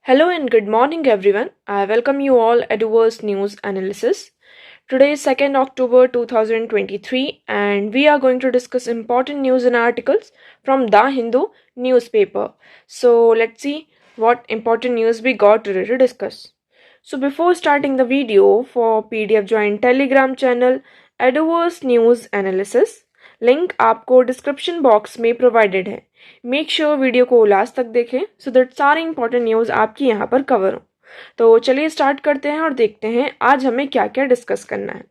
Hello and good morning, everyone. I welcome you all at Duverse News Analysis. Today is 2nd October 2023, and we are going to discuss important news and articles from The Hindu newspaper. So, let's see what important news we got today to discuss. So, before starting the video, for PDF join Telegram channel Adoverse News Analysis. Link आपको description box में provided है. Make sure video को last तक देखें so that सारे important news आपकी यहाँ पर कवर हो. तो चलिए स्टार्ट करते हैं और देखते हैं आज हमें क्या क्या डिस्कस करना है.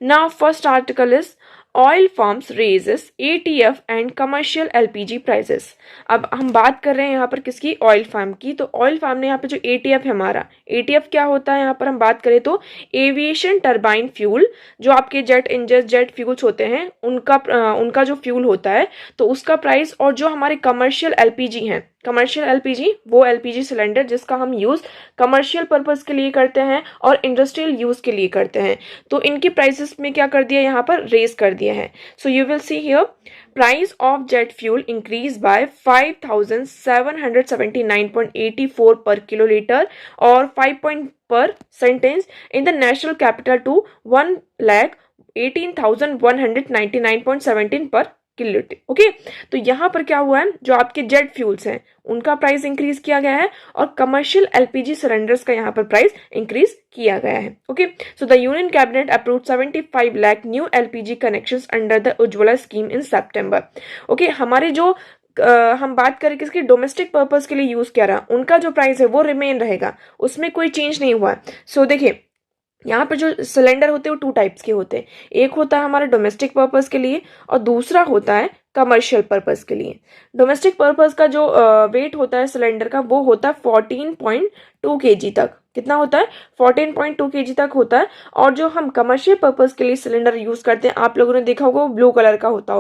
Now first article is oil firms raises ETF and commercial LPG prices. अब हम बात कर रहे हैं यहाँ पर किसकी? ऑयल फार्म की. तो ऑयल फार्म ने यहाँ पे जो एटीएफ है हमारा, एटीएफ क्या होता है यहाँ पर हम बात करें तो एविएशन टर्बाइन फ्यूल, जो आपके जेट इंजन जेट फ्यूल्स होते हैं उनका जो फ्यूल होता है तो उसका प्राइस, और जो हमारे कमर्शियल एलपीजी हैं, कमर्शियल एलपीजी वो एलपीजी सिलेंडर जिसका हम यूज़ कमर्शियल पर्पस के लिए करते हैं और इंडस्ट्रियल यूज़ के लिए करते हैं, तो इनकी प्राइसेस में क्या कर दिया यहाँ पर? रेज कर दिया है. So you will see here price of jet fuel increase by 5779.84 per kilolitre और 5% in the national capital to 1,18,199.17 per kilolitre. Okay, तो यहाँ पर क्या हुआ है, जो आपके जेट फ्यूल्स हैं उनका प्राइस इंक्रीज किया गया है और कमर्शियल एलपीजी सिलेंडर्स का यहाँ पर प्राइस इंक्रीज किया गया है. Okay, so the union cabinet approved 75 lakh new LPG connections under the Ujjwala scheme in September. Okay, हमारे जो हम बात करें किसकी? डोमेस्टिक पर्पस के लिए यूज किया रहा, उनका जो प्राइस है वो रिमेन रहेगा, उसमें कोई चेंज नहीं हुआ. सो देखिए यहाँ पर जो सिलेंडर होते हैं वो 2 टाइप्स के होते हैं. एक होता है हमारा डोमेस्टिक पर्पस के लिए और दूसरा होता है कमर्शियल पर्पस के लिए. डोमेस्टिक पर्पस का जो वेट होता है सिलेंडर का वो होता है 14.2 kg तक. कितना होता है? 14.2 kg तक होता है. और जो हम कमर्शियल पर्पस के लिए सिलेंडर यूज करते हैं, आप लोगों ने देखा होगा वो ब्लू कलर का होता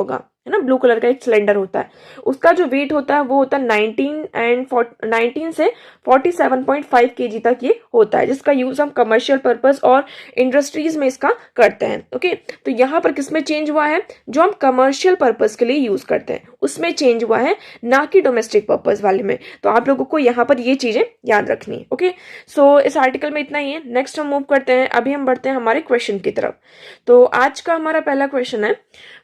है ना, ब्लू कलर का एक सिलेंडर होता है, उसका जो वेट होता है वो होता है 19 से 47.5 kg तक ये होता है, जिसका यूज हम कमर्शियल पर्पस और इंडस्ट्रीज में इसका करते हैं. ओके, तो यहाँ पर किसमें चेंज हुआ है? जो हम कमर्शियल पर्पस के लिए यूज करते हैं उसमें चेंज हुआ है, ना कि डोमेस्टिक पर्पस वाले में. तो आप लोगों को यहाँ पर ये चीजें याद रखनी है. ओके, सो इस आर्टिकल में इतना ही है. नेक्स्ट हम मूव करते हैं, अभी हम बढ़ते हैं हमारे क्वेश्चन की तरफ. तो आज का हमारा पहला क्वेश्चन है,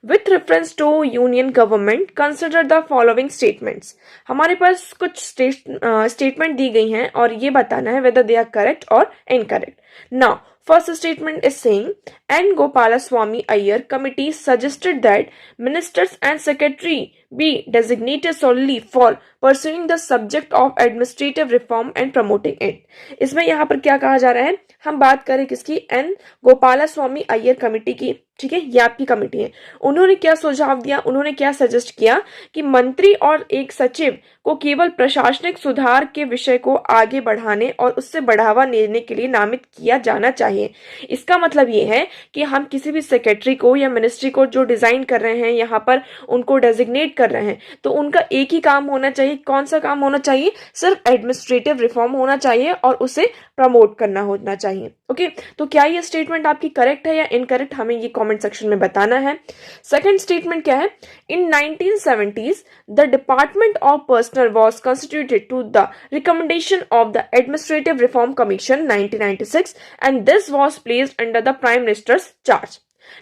with reference to union government consider the following statements. हमारे पास कुछ स्टेटमेंट दी गई हैं और ये बताना है वेदर दे आर करेक्ट और incorrect. Now first statement is saying N Gopalaswamy Iyer committee suggested that ministers and secretary be designated solely for pursuing the subject of administrative reform and promoting it. इसमें यहाँ पर क्या कहा जा रहा है? हम बात करें किसकी? एन गोपालास्वामी अय्यर कमेटी की. ठीक है, ये आपकी कमेटी है. उन्होंने क्या सुझाव दिया, उन्होंने क्या सजेस्ट किया कि मंत्री और एक सचिव को केवल प्रशासनिक सुधार के विषय को आगे बढ़ाने और उससे बढ़ावा देने के लिए नामित किया जाना चाहिए. इसका मतलब ये है कि हम किसी भी सेक्रेटरी को या मिनिस्ट्री को जो डिजाइन कर रहे हैं, यहाँ पर उनको डेजिग्नेट कर रहे हैं, तो उनका एक ही काम होना चाहिए. कौन सा काम होना चाहिए? सिर्फ एडमिनिस्ट्रेटिव रिफॉर्म होना चाहिए और उसे प्रमोट करना होना चाहिए. ओके, तो क्या ये स्टेटमेंट आपकी करेक्ट है या इनकरेक्ट, हमें ये कमेंट सेक्शन में बताना है. सेकंड स्टेटमेंट क्या है? In 1970s the department of personnel was constituted to the recommendation of the administrative reform commission 1996 and this was placed under the prime minister's charge.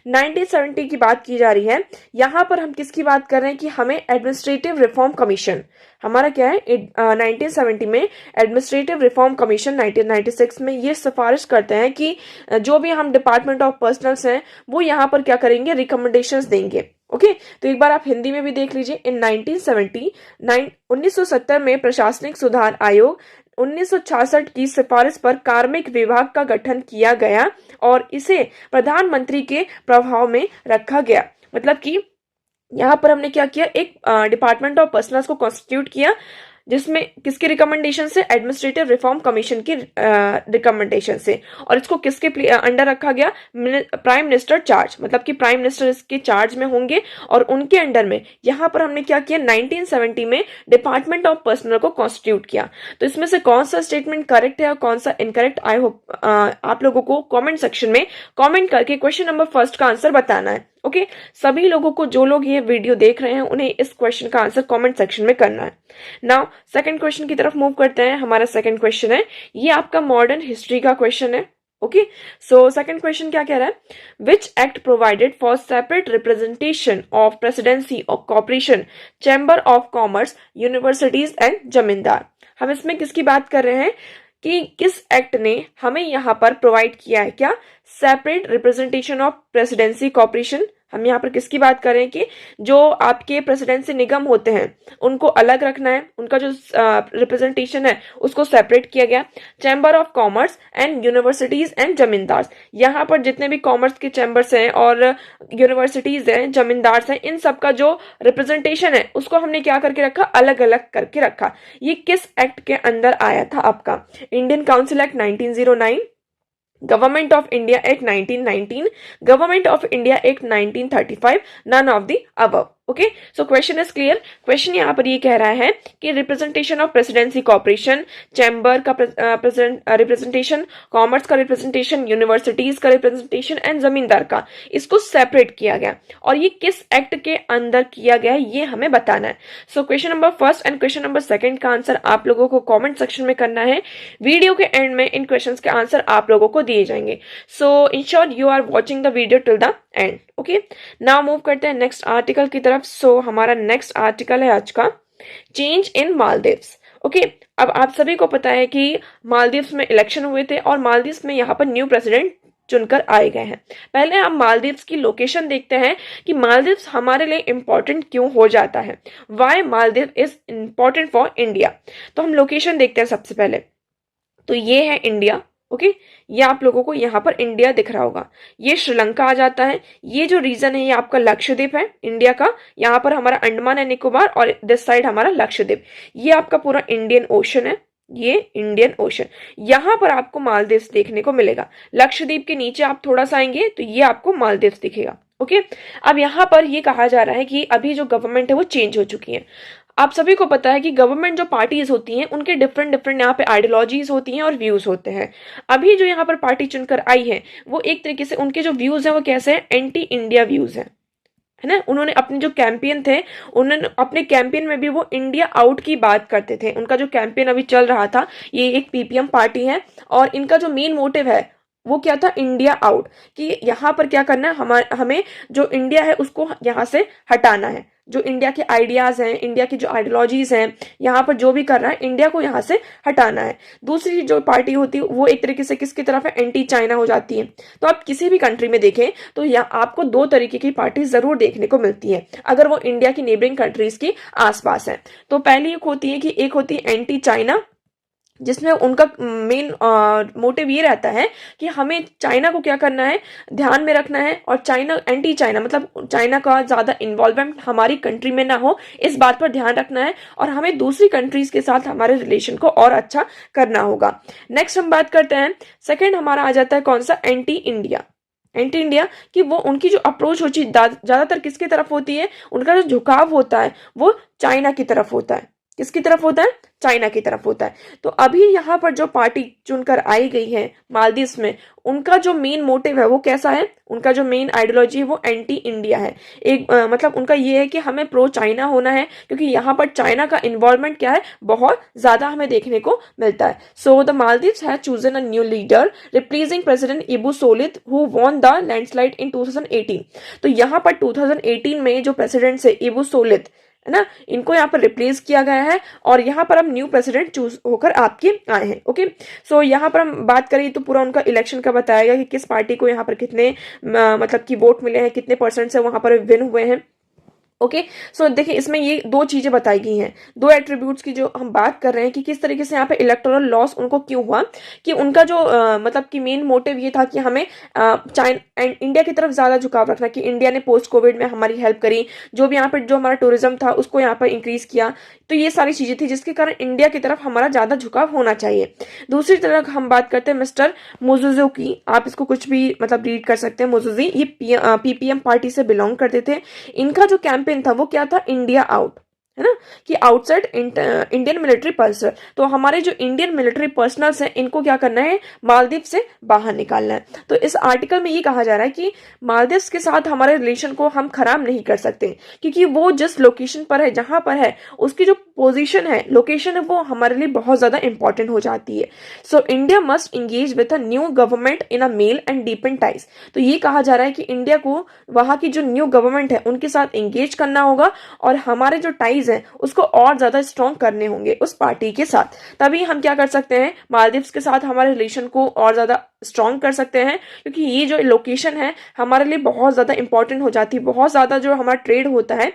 1970 की बात की जा रही है. यहां पर हम किसकी बात कर रहे हैं कि हमें एडमिनिस्ट्रेटिव रिफॉर्म कमीशन, हमारा क्या है 1970 में एडमिनिस्ट्रेटिव रिफॉर्म कमीशन 1996 में ये सिफारिश करते हैं कि जो भी हम डिपार्टमेंट ऑफ पर्सनल्स हैं वो यहाँ पर क्या करेंगे? रिकमेंडेशंस देंगे. ओके, तो एक बार आप हिंदी में भी देख लीजिए. इन 1970 में प्रशासनिक सुधार आयोग 1966 की सिफारिश पर कार्मिक विभाग का गठन किया गया और इसे प्रधानमंत्री के प्रभाव में रखा गया. मतलब कि यहाँ पर हमने क्या किया? एक डिपार्टमेंट ऑफ पर्सनल्स को कॉन्स्टिट्यूट किया, जिसमें किसके रिकमेंडेशन से? एडमिनिस्ट्रेटिव रिफॉर्म कमीशन की रिकमेंडेशन से. और इसको किसके अंडर रखा गया? प्राइम मिनिस्टर चार्ज, मतलब कि प्राइम मिनिस्टर इसके चार्ज में होंगे और उनके अंडर में यहाँ पर हमने क्या किया? 1970 में डिपार्टमेंट ऑफ पर्सनल को कॉन्स्टिट्यूट किया. तो इसमें से कौन सा स्टेटमेंट करेक्ट है और कौन सा इनकरेक्ट, आई होप आप लोगों को कॉमेंट सेक्शन में कॉमेंट करके क्वेश्चन नंबर फर्स्ट का आंसर बताना है. ओके, सभी लोगों को, जो लोग ये वीडियो देख रहे हैं, उन्हें इस क्वेश्चन का आंसर कमेंट सेक्शन में करना है। नाउ सेकंड क्वेश्चन की तरफ मूव करते हैं। हमारा सेकंड क्वेश्चन है, ये आपका मॉडर्न हिस्ट्री का क्वेश्चन है। ओके, सो सेकंड क्वेश्चन क्या कह रहा है, विच act provided for separate representation of presidency of corporation, chamber of commerce, universities and जमींदार। हम इसमें किसकी बात कर रहे हैं कि किस एक्ट ने हमें यहाँ पर प्रोवाइड किया है, क्या, separate representation of presidency corporation. हम यहाँ पर किसकी बात कर रहे हैं कि जो आपके प्रेसिडेंसी निगम होते हैं उनको अलग रखना है, उनका जो रिप्रेजेंटेशन है उसको सेपरेट किया गया। Chamber of commerce and universities and zamindar, यहाँ पर जितने भी कॉमर्स के चैम्बर्स हैं और यूनिवर्सिटीज हैं, जमींदार हैं, इन सब का जो रिप्रेजेंटेशन है उसको हमने क्या करके रखा, अलग अलग करके रखा। ये किस एक्ट के अंदर आया था आपका, Indian Council Act 1909, Government of India Act 1919, Government of India Act 1935, none of the above. Okay, so question is clear. Question यहाँ पर ये कह रहा है कि representation of presidency corporation, chamber का रिप्रेजेंटेशन, कॉमर्स का रिप्रेजेंटेशन, यूनिवर्सिटीज का रिप्रेजेंटेशन एंड जमींदार का, इसको सेपरेट किया गया और ये किस एक्ट के अंदर किया गया है ये हमें बताना है। So question number first and question number second का आंसर आप लोगों को कॉमेंट सेक्शन में करना है। वीडियो के एंड में इन क्वेश्चन के आंसर आप लोगों को दिए जाएंगे। So ensure you are watching the video till the end. Okay, now move करते हैं नेक्स्ट आर्टिकल की तरफ। सो हमारा नेक्स्ट आर्टिकल है आज का, चेंज इन मालदीव्स। ओके, अब आप सभी को पता है कि मालदीव्स में इलेक्शन हुए थे और मालदीव्स में यहाँ पर न्यू प्रेसिडेंट चुनकर आए गए हैं। पहले हम मालदीव्स की लोकेशन देखते हैं कि मालदीव्स हमारे लिए इंपॉर्टेंट क्यों हो जाता है, why Maldives is important for India. तो हम लोकेशन देखते हैं सबसे पहले, तो ये है इंडिया। ओके, ये आप लोगों को यहाँ पर इंडिया दिख रहा होगा, ये श्रीलंका आ जाता है, ये जो रीजन है ये आपका लक्षद्वीप है इंडिया का, यहाँ पर हमारा अंडमान एंड निकोबार और दिस साइड हमारा लक्षद्वीप, ये आपका पूरा इंडियन ओशन है, ये इंडियन ओशन। यहाँ पर आपको मालदीव्स देखने को मिलेगा। लक्षद्वीप के नीचे आप थोड़ा सा आएंगे तो ये आपको मालदीव्स दिखेगा। ओके, अब यहाँ पर ये कहा जा रहा है कि अभी जो गवर्नमेंट है वो चेंज हो चुकी है। आप सभी को पता है कि गवर्नमेंट जो पार्टीज होती हैं उनके डिफरेंट डिफरेंट यहाँ पे आइडियोलॉजीज होती हैं और व्यूज होते हैं। अभी जो यहाँ पर पार्टी चुनकर आई है वो एक तरीके से उनके जो व्यूज हैं वो कैसे हैं, एंटी इंडिया व्यूज हैं, है ना। उन्होंने अपने जो कैंपेन थे, उन्होंने अपने कैंपेन में भी वो इंडिया आउट की बात करते थे। उनका जो कैंपेन अभी चल रहा था, ये एक पीपीएम पार्टी है और इनका जो मेन मोटिव है वो क्या था, इंडिया आउट, कि यहाँ पर क्या करना है, हमें जो इंडिया है उसको यहाँ से हटाना है। जो इंडिया के आइडियाज हैं, इंडिया की जो आइडियोलॉजीज हैं, यहाँ पर जो भी कर रहा है इंडिया को यहाँ से हटाना है। दूसरी जो पार्टी होती है वो एक तरीके से किसकी तरफ है, एंटी चाइना हो जाती है। तो आप किसी भी कंट्री में देखें तो यहाँ आपको दो तरीके की पार्टी जरूर देखने को मिलती है अगर वो इंडिया की नेबरिंग कंट्रीज की आसपास है। तो पहली एक होती है कि एक होती है एंटी चाइना, जिसमें उनका मेन मोटिव ये रहता है कि हमें चाइना को क्या करना है, ध्यान में रखना है, और चाइना, एंटी चाइना मतलब चाइना का ज़्यादा इन्वॉल्वमेंट हमारी कंट्री में ना हो, इस बात पर ध्यान रखना है और हमें दूसरी कंट्रीज के साथ हमारे रिलेशन को और अच्छा करना होगा। नेक्स्ट हम बात करते हैं, सेकेंड हमारा आ जाता है कौन सा, एंटी इंडिया। एंटी इंडिया कि वो उनकी जो अप्रोच होती है ज़्यादातर किसकी तरफ होती है, उनका जो झुकाव होता है वो चाइना की तरफ होता है। किसकी तरफ होता है, चाइना की तरफ होता है। तो अभी यहाँ पर जो पार्टी चुनकर आई गई है मालदीव्स में, उनका जो मेन मोटिव है वो कैसा है, उनका जो मेन आइडियोलॉजी है वो एंटी इंडिया है। एक मतलब उनका ये है कि हमें प्रो चाइना होना है, क्योंकि यहाँ पर चाइना का इन्वॉल्वमेंट क्या है, बहुत ज्यादा हमें देखने को मिलता है। So the Maldives have chosen a new leader replacing president Ibu Solih who won the landslide in 2018। तो यहाँ पर 2018 में जो प्रेसिडेंट है इबू सोलिद, है ना, इनको यहाँ पर रिप्लेस किया गया है और यहाँ पर अब न्यू प्रेसिडेंट चूज होकर आपके आए हैं। ओके, सो यहाँ पर हम बात करें तो पूरा उनका इलेक्शन का बताया गया कि किस पार्टी को यहाँ पर कितने मतलब कि वोट मिले हैं, कितने परसेंट से वहां पर विन हुए हैं। ओके, सो देखिए इसमें ये दो चीजें बताई गई हैं, दो एट्रीब्यूट्स की जो हम बात कर रहे हैं कि किस तरीके से यहाँ पे इलेक्टोरल लॉस उनको क्यों हुआ, कि उनका जो मतलब कि मेन मोटिव ये था कि हमें चाइना एंड इंडिया की तरफ ज्यादा झुकाव रखना, कि इंडिया ने पोस्ट कोविड में हमारी हेल्प करी, जो भी यहाँ पर जो हमारा टूरिज्म था उसको यहाँ पर इंक्रीज किया। तो ये सारी चीजें थी जिसके कारण इंडिया की तरफ हमारा ज्यादा झुकाव होना चाहिए। दूसरी तरफ हम बात करते हैं मिस्टर मुजुजो की, आप इसको कुछ भी मतलब रीड कर सकते हैं। मुजुजी ये पीपीएम पार्टी से बिलोंग करते थे। इनका जो कैंपेन था वो क्या था, इंडिया आउट। है ना, कि आउटसाइड इंडियन मिलिट्री पर्सनल, तो हमारे जो इंडियन मिलिट्री पर्सनल्स हैं इनको क्या करना है, मालदीव से बाहर निकालना है। तो इस आर्टिकल में ये कहा जा रहा है कि मालदीव के साथ हमारे रिलेशन को हम खराब नहीं कर सकते, क्योंकि वो जिस लोकेशन पर है, जहां पर है, उसकी जो पोजीशन है, लोकेशन है, वो हमारे लिए बहुत ज्यादा इंपॉर्टेंट हो जाती है। So India must engage with a new government in a male and deepen ties. तो ये कहा जा रहा है कि इंडिया को वहां की जो न्यू गवर्नमेंट है उनके साथ इंगेज करना होगा, और हमारे जो टाइज हैं उसको और ज्यादा स्ट्रॉन्ग करने होंगे उस पार्टी के साथ। तभी हम क्या कर सकते हैं, मालदीव्स के साथ हमारे रिलेशन को और ज्यादा स्ट्रॉन्ग कर सकते हैं, क्योंकि ये जो लोकेशन है हमारे लिए बहुत ज्यादा इंपॉर्टेंट हो जाती है। बहुत ज्यादा जो हमारा ट्रेड होता है,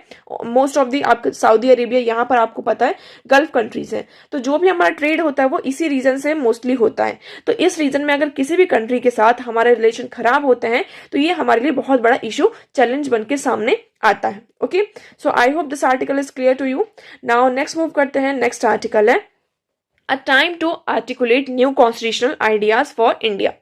मोस्ट ऑफ दी, आपको सऊदी अरेबिया, यहाँ पर आपको पता है गल्फ कंट्रीज है, तो जो भी हमारा ट्रेड होता है वो इसी रीजन से मोस्टली होता है। तो इस रीजन में अगर किसी भी कंट्री के साथ हमारे रिलेशन खराब होते हैं तो ये हमारे लिए बहुत बड़ा इशू, चैलेंज बन के सामने आता है। Okay, so I hope this article is clear to you. Now next move करते हैं। नेक्स्ट आर्टिकल है a time to articulate new constitutional ideas for India.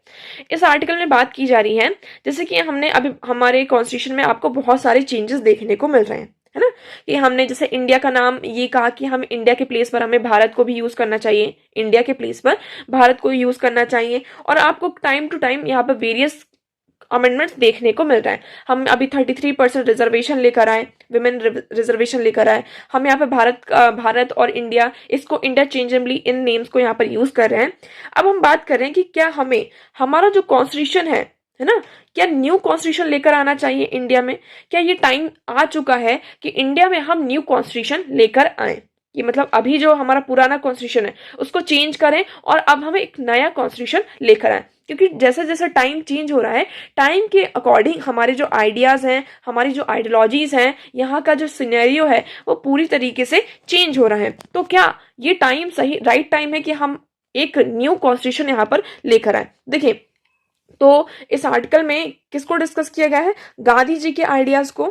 इस आर्टिकल में बात की जा रही है, जैसे कि हमने अभी हमारे कॉन्स्टिट्यूशन में आपको बहुत सारे चेंजेस देखने को मिल रहे हैं, है ना, कि हमने जैसे इंडिया का नाम ये कहा कि हम इंडिया के प्लेस पर हमें भारत को भी यूज करना चाहिए, इंडिया के प्लेस पर भारत को यूज करना चाहिए, और आपको टाइम टू टाइम यहाँ पर वेरियस अमेंडमेंट्स देखने को मिल रहा है। हम अभी 33% रिजर्वेशन लेकर आए, विमेन रिजर्वेशन लेकर आए, हम यहाँ पे भारत और इंडिया, इसको इंटरचेंजेबली इन नेम्स को यहाँ पर यूज कर रहे हैं। अब हम बात कर रहे हैं कि क्या हमें हमारा जो कॉन्स्टिट्यूशन है ना, क्या न्यू कॉन्स्टिट्यूशन लेकर आना चाहिए इंडिया में? क्या ये टाइम आ चुका है कि इंडिया में हम न्यू कॉन्स्टिट्यूशन लेकर आए, कि मतलब अभी जो हमारा पुराना कॉन्स्टिट्यूशन है उसको चेंज करें और अब हमें एक नया कॉन्स्टिट्यूशन लेकर आए? क्योंकि जैसे जैसे टाइम चेंज हो रहा है, टाइम के अकॉर्डिंग हमारे जो आइडियाज हैं, हमारी जो आइडियोलॉजीज हैं, यहाँ का जो सिनेरियो है वो पूरी तरीके से चेंज हो रहा है। तो क्या ये टाइम सही, राइट टाइम है कि हम एक न्यू कॉन्स्टिट्यूशन यहाँ पर लेकर आए? देखिए, तो इस आर्टिकल में किसको डिस्कस किया गया है? गांधी जी के आइडियाज को,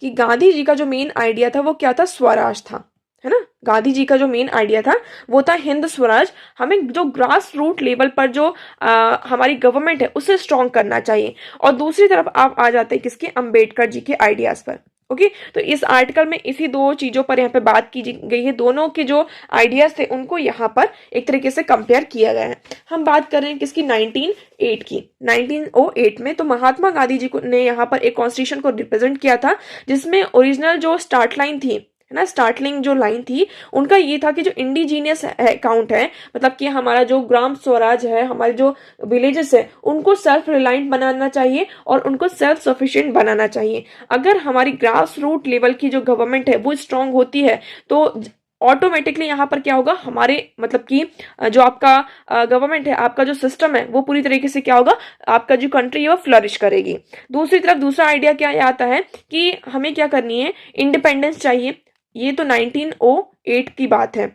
कि गांधी जी का जो मेन आइडिया था वो क्या था? स्वराज था, है ना। गांधी जी का जो मेन आइडिया था वो था हिंद स्वराज। हमें जो ग्रास रूट लेवल पर जो हमारी गवर्नमेंट है उसे स्ट्रॉन्ग करना चाहिए। और दूसरी तरफ आप आ जाते हैं किसके? अंबेडकर जी के आइडियाज पर। ओके, तो इस आर्टिकल में इसी दो चीजों पर यहाँ पे बात की गई है। दोनों के जो आइडियाज थे उनको यहाँ पर एक तरीके से कंपेयर किया गया है। हम बात कर रहे हैं किसकी? 1908 की। 1908 में तो महात्मा गांधी जी ने यहाँ पर एक कॉन्स्टिट्यूशन को रिप्रेजेंट किया था, जिसमें ओरिजिनल जो स्टार्ट लाइन थी, है ना, स्टार्टलिंग जो लाइन थी उनका ये था कि जो इंडिजीनियस अकाउंट है, मतलब कि हमारा जो ग्राम स्वराज है, हमारे जो विलेजेस है, उनको सेल्फ रिलायंट बनाना चाहिए और उनको सेल्फ सफिशिएंट बनाना चाहिए। अगर हमारी ग्रास रूट लेवल की जो गवर्नमेंट है वो स्ट्रांग होती है तो ऑटोमेटिकली यहाँ पर क्या होगा, हमारे मतलब कि जो आपका गवर्नमेंट है, आपका जो सिस्टम है वो पूरी तरीके से क्या होगा, आपका जो कंट्री है वो फ्लरिश करेगी। दूसरी तरफ दूसरा आइडिया क्या आता है कि हमें क्या करनी है? इंडिपेंडेंस चाहिए। ये तो 1908 की बात है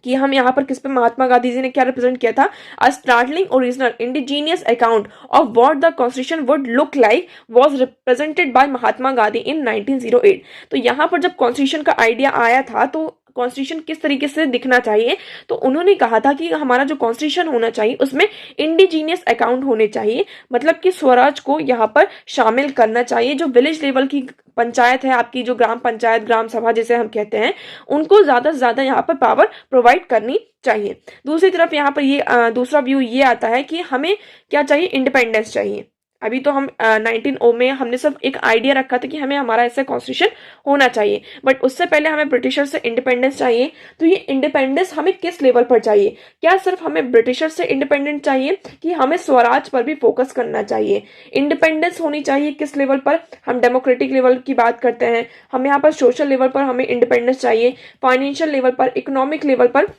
कि हम यहाँ पर किस पे, महात्मा गांधी जी ने क्या रिप्रेजेंट किया था? A startling original indigenous account of what the constitution would look like was represented by Mahatma Gandhi in 1908। तो यहाँ पर जब कॉन्स्टिट्यूशन का आइडिया आया था तो कॉन्स्टिट्यूशन किस तरीके से दिखना चाहिए, तो उन्होंने कहा था कि हमारा जो कॉन्स्टिट्यूशन होना चाहिए उसमें इंडिजीनियस अकाउंट होने चाहिए, मतलब कि स्वराज को यहाँ पर शामिल करना चाहिए। जो विलेज लेवल की पंचायत है, आपकी जो ग्राम पंचायत, ग्राम सभा जिसे हम कहते हैं, उनको ज्यादा से ज्यादा यहाँ पर पावर प्रोवाइड करनी चाहिए। दूसरी तरफ यहाँ पर ये दूसरा व्यू ये आता है कि हमें क्या चाहिए? इंडिपेंडेंस चाहिए। अभी तो हम 19 में हमने सब एक आइडिया रखा था कि हमें हमारा ऐसा कॉन्स्टिट्यूशन होना चाहिए, बट उससे पहले हमें ब्रिटिशर से इंडिपेंडेंस चाहिए। तो ये इंडिपेंडेंस हमें किस लेवल पर चाहिए? क्या सिर्फ हमें ब्रिटिशर से इंडिपेंडेंट चाहिए कि हमें स्वराज पर भी फोकस करना चाहिए? इंडिपेंडेंस होनी चाहिए किस लेवल पर? हम डेमोक्रेटिक लेवल की बात करते हैं, हम यहाँ पर सोशल लेवल पर हमें इंडिपेंडेंस चाहिए, फाइनेंशियल लेवल पर, इकोनॉमिक लेवल पर,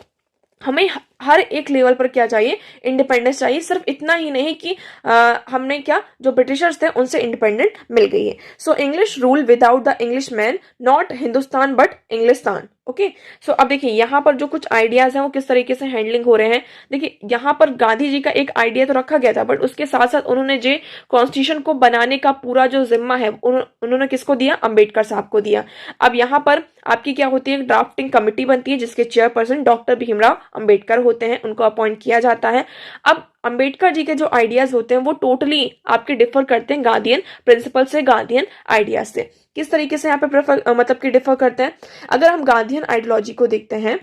हमें हर एक लेवल पर क्या चाहिए? इंडिपेंडेंस चाहिए। सिर्फ इतना ही नहीं कि हमने क्या, जो ब्रिटिशर्स थे उनसे इंडिपेंडेंट मिल गई है। So English rule without the Englishman, not Hindustan but Englistan. Okay, so अब देखिए यहाँ पर जो कुछ आइडियाज हैं वो किस तरीके से हैंडलिंग हो रहे हैं। देखिए यहाँ पर गांधी जी का एक आइडिया तो रखा गया था, बट उसके साथ साथ उन्होंने जो कॉन्स्टिट्यूशन को बनाने का पूरा जो जिम्मा है उन्होंने किसको दिया? अंबेडकर साहब को दिया। अब यहाँ पर आपकी क्या होती है? ड्राफ्टिंग कमेटी बनती है जिसके चेयरपर्सन डॉक्टर भीमराव अंबेडकर होते हैं, उनको अपॉइंट किया जाता है। अब अंबेडकर जी के जो आइडियाज होते हैं वो टोटली आपके डिफर करते हैं गांधीयन प्रिंसिपल से, गांधीयन आइडियाज से। किस तरीके से यहाँ पे प्रेफर मतलब कि डिफर करते हैं? अगर हम गांधीयन आइडियोलॉजी को देखते हैं,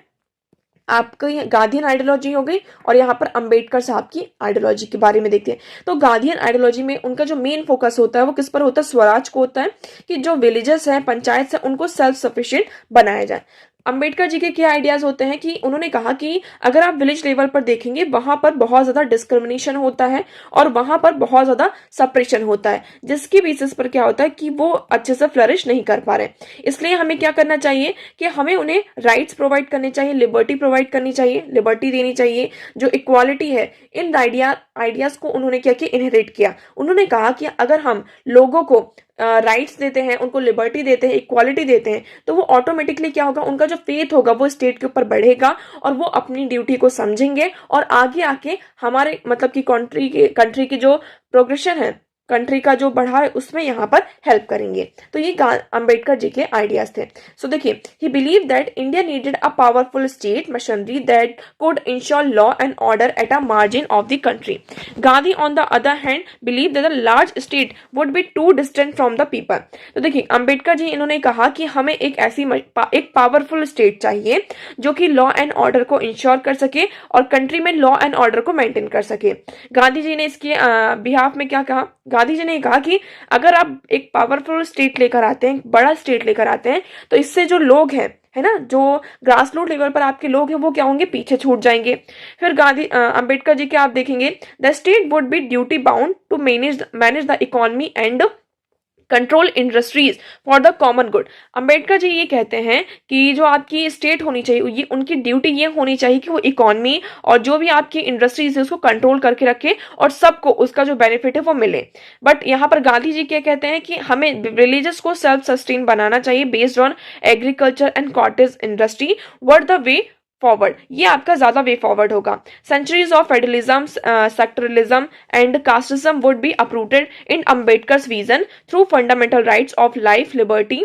आपकी गांधीयन आइडियोलॉजी हो गई और यहाँ पर अंबेडकर साहब की आइडियोलॉजी के बारे में देखते हैं। तो गांधीयन आइडियोलॉजी में उनका जो मेन फोकस होता है वो किस पर होता है? स्वराज को होता है, कि जो विलेजेस हैं, पंचायत है, उनको सेल्फ सफिशिएंट बनाया जाए। अंबेडकर जी के क्या आइडियाज होते हैं कि उन्होंने कहा कि अगर आप विलेज लेवल पर देखेंगे वहां पर बहुत ज्यादा डिस्क्रिमिनेशन होता है और वहां पर बहुत ज्यादा सप्रेशन होता है, जिसकी बेसिस पर क्या होता है कि वो अच्छे से फ्लरिश नहीं कर पा रहे। इसलिए हमें क्या करना चाहिए कि हमें उन्हें राइट्स प्रोवाइड करने चाहिए, लिबर्टी प्रोवाइड करनी चाहिए, लिबर्टी देनी चाहिए, जो इक्वालिटी है। इन आइडियाज को उन्होंने क्या किया? इनहेरिट किया। उन्होंने कहा कि अगर हम लोगों को राइट्स देते हैं, उनको लिबर्टी देते हैं, इक्वालिटी देते हैं, तो वो ऑटोमेटिकली क्या होगा? उनका जो फेथ होगा वो स्टेट के ऊपर बढ़ेगा और वो अपनी ड्यूटी को समझेंगे और आगे आके हमारे मतलब कि कंट्री की जो प्रोग्रेशन है, कंट्री का जो बढ़ा है, उसमें यहाँ पर हेल्प करेंगे। तो ये अंबेडकर जी के आइडियाज थे। सो देखिए, he believe that India needed a powerful state machinery that could ensure law and order at a margin of the country. Gandhi on the other hand believe that the large state would be too distant from the people. तो देखिए, अंबेडकर जी इन्होंने कहा कि हमें एक ऐसी एक powerful state चाहिए जो कि लॉ एंड ऑर्डर को इंश्योर कर सके और कंट्री में लॉ एंड ऑर्डर को मेंटेन कर सके। गांधी जी ने इसके बिहाफ में क्या कहा? गांधी जी ने कहा कि अगर आप एक पावरफुल स्टेट लेकर आते हैं, बड़ा स्टेट लेकर आते हैं, तो इससे जो लोग हैं, है ना, जो ग्रास रूट लेवल पर आपके लोग हैं, वो क्या होंगे? पीछे छूट जाएंगे। फिर अंबेडकर जी के आप देखेंगे, the state would be duty bound to manage the economy and control industries for the common good. Ambedkar ji ये कहते हैं कि जो आपकी स्टेट होनी चाहिए, ये उनकी ड्यूटी ये होनी चाहिए कि वो इकोनॉमी और जो भी आपकी इंडस्ट्रीज है उसको कंट्रोल करके रखे और सबको उसका जो बेनिफिट है वो मिले। बट यहाँ पर गांधी जी क्या कहते हैं कि हमें विलेजेस को सेल्फ सस्टेन बनाना चाहिए based on agriculture and cottage industry were the way forward. ये आपका ज्यादा वे फॉरवर्ड होगा। Centuries of federalism, sectarianism and casteism would be uprooted in Ambedkar's vision through fundamental rights of life, liberty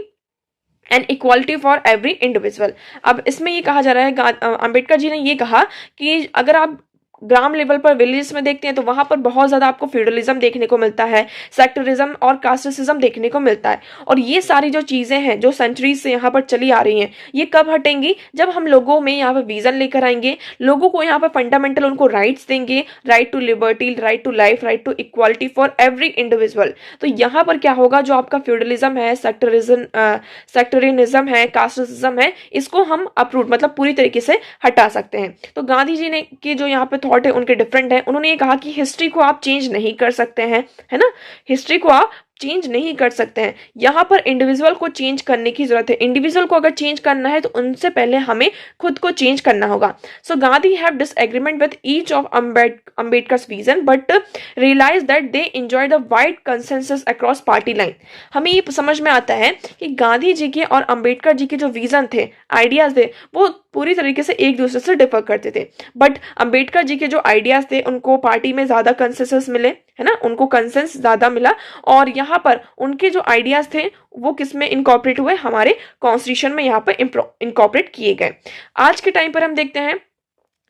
and equality for every individual. अब इसमें ये कहा जा रहा है, अंबेडकर जी ने ये कहा कि अगर आप ग्राम लेवल पर, विलेज में देखते हैं तो वहां पर बहुत ज्यादा आपको फ्यूडलिज्म देखने को मिलता है, सेक्टरिज्म और कास्टिज्म देखने को मिलता है। और ये सारी जो चीजें हैं जो सेंचुरीज से यहाँ पर चली आ रही हैं, ये कब हटेंगी? जब हम लोगों में यहाँ पर विजन लेकर आएंगे, लोगों को यहाँ पर फंडामेंटल उनको राइट्स देंगे, right to liberty, right to life, right to equality for every individual. तो यहाँ पर क्या होगा? जो आपका फ्यूडलिज्म है, सेक्टरियनिज्म है, कास्टिज्म है, इसको हम अप्रूव मतलब पूरी तरीके से हटा सकते हैं। तो गांधी जी ने की जो यहाँ पे थॉट है उनके डिफरेंट है। उन्होंने ये कहा कि हिस्ट्री को आप चेंज नहीं कर सकते हैं, है ना, हिस्ट्री को आप चेंज नहीं कर सकते हैं। यहाँ पर इंडिविजुअल को चेंज करने की जरूरत है। इंडिविजुअल को अगर चेंज करना है तो उनसे पहले हमें खुद को चेंज करना होगा। So Gandhi have disagreement with each of Ambedkar's vision but realise that they enjoy the wide consensus across party line. हमें ये समझ में आता है कि गांधी जी के और अंबेडकर जी के जो विजन थे, आइडियाज थे, वो पूरी तरीके से एक दूसरे से डिफर करते थे। बट अंबेडकर जी के जो आइडियाज थे उनको पार्टी में ज्यादा कंसेंसस मिले, है ना, उनको कंसेंस ज्यादा मिला और यहाँ पर उनके जो आइडियाज थे वो किसमें इनकॉर्पोरेट हुए? हमारे कॉन्स्टिट्यूशन में यहाँ पर इनकॉर्पोरेट किए गए। आज के टाइम पर हम देखते हैं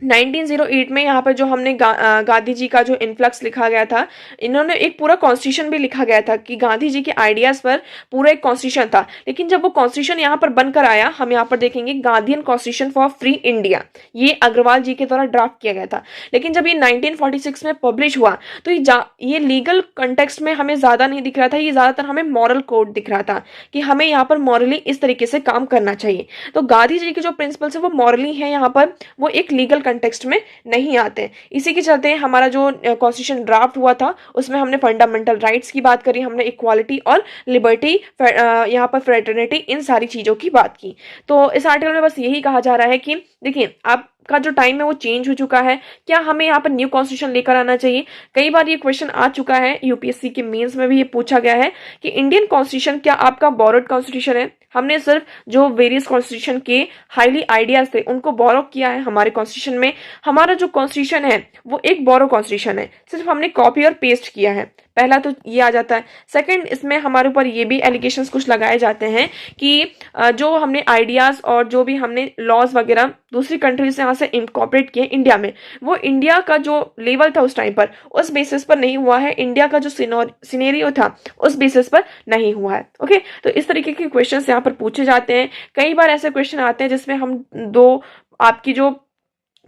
1908 में यहाँ पर जो हमने गांधी जी का जो इन्फ्लक्स लिखा गया था, इन्होंने एक पूरा कॉन्स्टिट्यूशन भी लिखा गया था कि गांधी जी के आइडियाज पर पूरा एक कॉन्स्टिट्यूशन था। लेकिन जब वो कॉन्स्टिट्यूशन यहाँ पर बनकर आया, हम यहाँ पर देखेंगे Gandhian constitution for free India, ये अग्रवाल जी के द्वारा ड्राफ्ट किया गया था। लेकिन जब ये 1946 में पब्लिश हुआ तो ये लीगल कंटेक्स्ट में हमें ज्यादा नहीं दिख रहा था, ये ज्यादातर हमें मॉरल कोड दिख रहा था कि हमें यहाँ पर मॉरली इस तरीके से काम करना चाहिए। तो गांधी जी के जो प्रिंसिपल्स है वो मॉरली है, यहाँ पर वो एक लीगल कंटेक्स्ट में नहीं आते। इसी के चलते हमारा जो कॉन्स्टिट्यूशन ड्राफ्ट हुआ था उसमें हमने फंडामेंटल राइट्स की बात करी, हमने इक्वालिटी और लिबर्टी, यहाँ पर फ्रेटर्निटी, इन सारी चीजों की बात की। तो इस आर्टिकल में बस यही कहा जा रहा है कि देखिए, आप का जो टाइम है वो चेंज हो चुका है, क्या हमें यहाँ पर न्यू कॉन्स्टिट्यूशन लेकर आना चाहिए? कई बार ये क्वेश्चन आ चुका है, यूपीएससी के मेंस में भी ये पूछा गया है कि इंडियन कॉन्स्टिट्यूशन क्या आपका बोरोड कॉन्स्टिट्यूशन है? हमने सिर्फ जो वेरियस कॉन्स्टिट्यूशन के हाईली आइडियाज थे उनको बोरो किया है हमारे कॉन्स्टिट्यूशन में। हमारा जो कॉन्स्टिट्यूशन है वो एक बोरो कॉन्स्टिट्यूशन है, सिर्फ हमने कॉपी और पेस्ट किया है। पहला तो ये आ जाता है। सेकंड, इसमें हमारे ऊपर ये भी एलिगेशंस कुछ लगाए जाते हैं कि जो हमने आइडियाज और जो भी हमने लॉज वगैरह दूसरी कंट्री से यहाँ से इनकॉर्पोरेट किए इंडिया में, वो इंडिया का जो लेवल था उस टाइम पर उस बेसिस पर नहीं हुआ है, इंडिया का जो सिनेरियो था उस बेसिस पर नहीं हुआ है। ओके, तो इस तरीके के क्वेश्चन यहाँ पर पूछे जाते हैं। कई बार ऐसे क्वेश्चन आते हैं जिसमें हम दो आपकी जो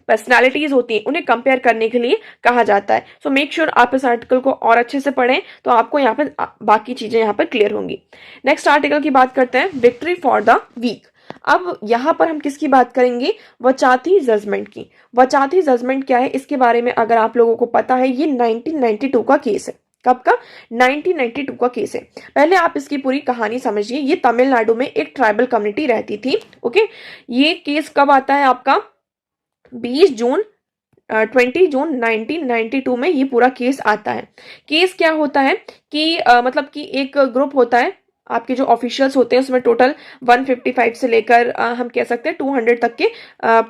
पर्सनालिटीज होती हैं उन्हें कंपेयर करने के लिए कहा जाता है। सो मेक श्योर आप इस आर्टिकल को और अच्छे से पढ़ें, तो आपको यहाँ पर बाकी चीजें यहाँ पर क्लियर होंगी। नेक्स्ट आर्टिकल की बात करते हैं, विक्ट्री फॉर द वीक। अब यहाँ पर हम किसकी बात करेंगे, वचाती जजमेंट की। वचाती जजमेंट क्या है इसके बारे में अगर आप लोगों को पता है, ये 1992 का केस है। कब का? 1992 का केस है। पहले आप इसकी पूरी कहानी समझिए। ये तमिलनाडु में एक ट्राइबल कम्युनिटी रहती थी। ओके, ये केस कब आता है आपका? 20 जून 1992 में ये पूरा केस आता है। केस क्या होता है कि मतलब कि एक ग्रुप होता है, आपके जो ऑफिशियल्स होते हैं उसमें टोटल 155 से लेकर हम कह सकते हैं 200 तक के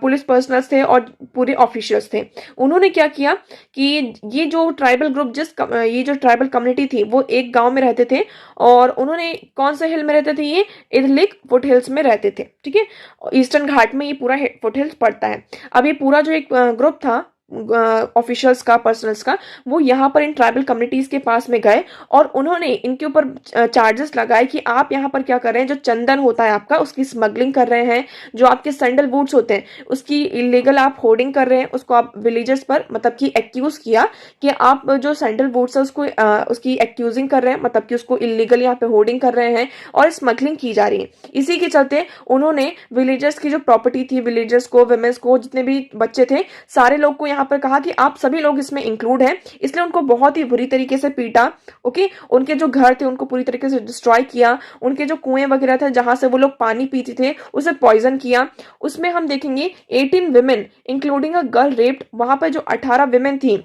पुलिस पर्सनल्स थे और पूरे ऑफिशियल्स थे। उन्होंने क्या किया कि ये जो ट्राइबल ग्रुप ये जो ट्राइबल कम्युनिटी थी वो एक गांव में रहते थे, और उन्होंने कौन से हिल में रहते थे? ये इदलिक फुट हिल्स में रहते थे। ठीक है, ईस्टर्न घाट में ये पूरा फुट हिल्स पड़ता है। अब ये पूरा जो एक ग्रुप था ऑफिशियल्स का, पर्सनल्स का, वो यहाँ पर इन ट्राइबल कम्युनिटीज के पास में गए और उन्होंने इनके ऊपर चार्जेस लगाए कि आप यहाँ पर क्या कर रहे हैं, जो चंदन होता है आपका उसकी स्मगलिंग कर रहे हैं, जो आपके सैंडल वुड्स होते हैं उसकी इलीगल आप होर्डिंग कर रहे हैं। उसको आप विलेजर्स पर मतलब कि एक्यूज किया कि आप जो सैंडल वुड्स है उसको उसकी एक्यूजिंग कर रहे हैं, मतलब कि उसको इलीगल यहाँ पे होर्डिंग कर रहे हैं और स्मगलिंग की जा रही है। इसी के चलते उन्होंने विलेजर्स की जो प्रॉपर्टी थी, विलेजर्स को, विमेंस को, जितने भी बच्चे थे, सारे लोग को यहाँ पर कहा कि आप सभी लोग इसमें इंक्लूड हैं। इसलिए उनको बहुत ही बुरी तरीके से पीटा। ओके, उनके जो घर थे उनको पूरी तरीके से डिस्ट्रॉय किया, उनके जो कुएं वगैरह थे जहां से वो लोग पानी पीते थे उसे पॉइजन किया। उसमें हम देखेंगे 18 women including a girl raped. वहां पर जो 18 विमेन थी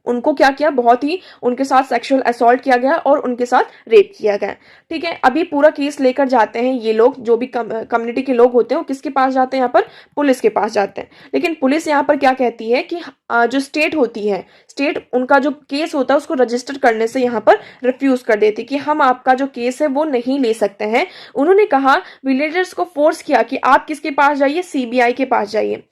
उनको क्या किया, बहुत ही उनके साथ सेक्सुअल असॉल्ट किया गया और उनके साथ रेप किया गया। ठीक है, अभी पूरा केस लेकर जाते हैं ये लोग, जो भी कम्युनिटी के लोग होते हैं, वो किसके पास जाते हैं? यहाँ पर पुलिस के पास जाते हैं। लेकिन पुलिस यहाँ पर क्या कहती है कि जो स्टेट होती है, स्टेट उनका जो केस होता है उसको रजिस्टर करने से यहाँ पर रिफ्यूज कर देती कि हम आपका जो केस है वो नहीं ले सकते हैं। उन्होंने कहा, विलेजर्स को फोर्स किया कि आप किसके पास जाइए? सीबीआई के पास जाइए।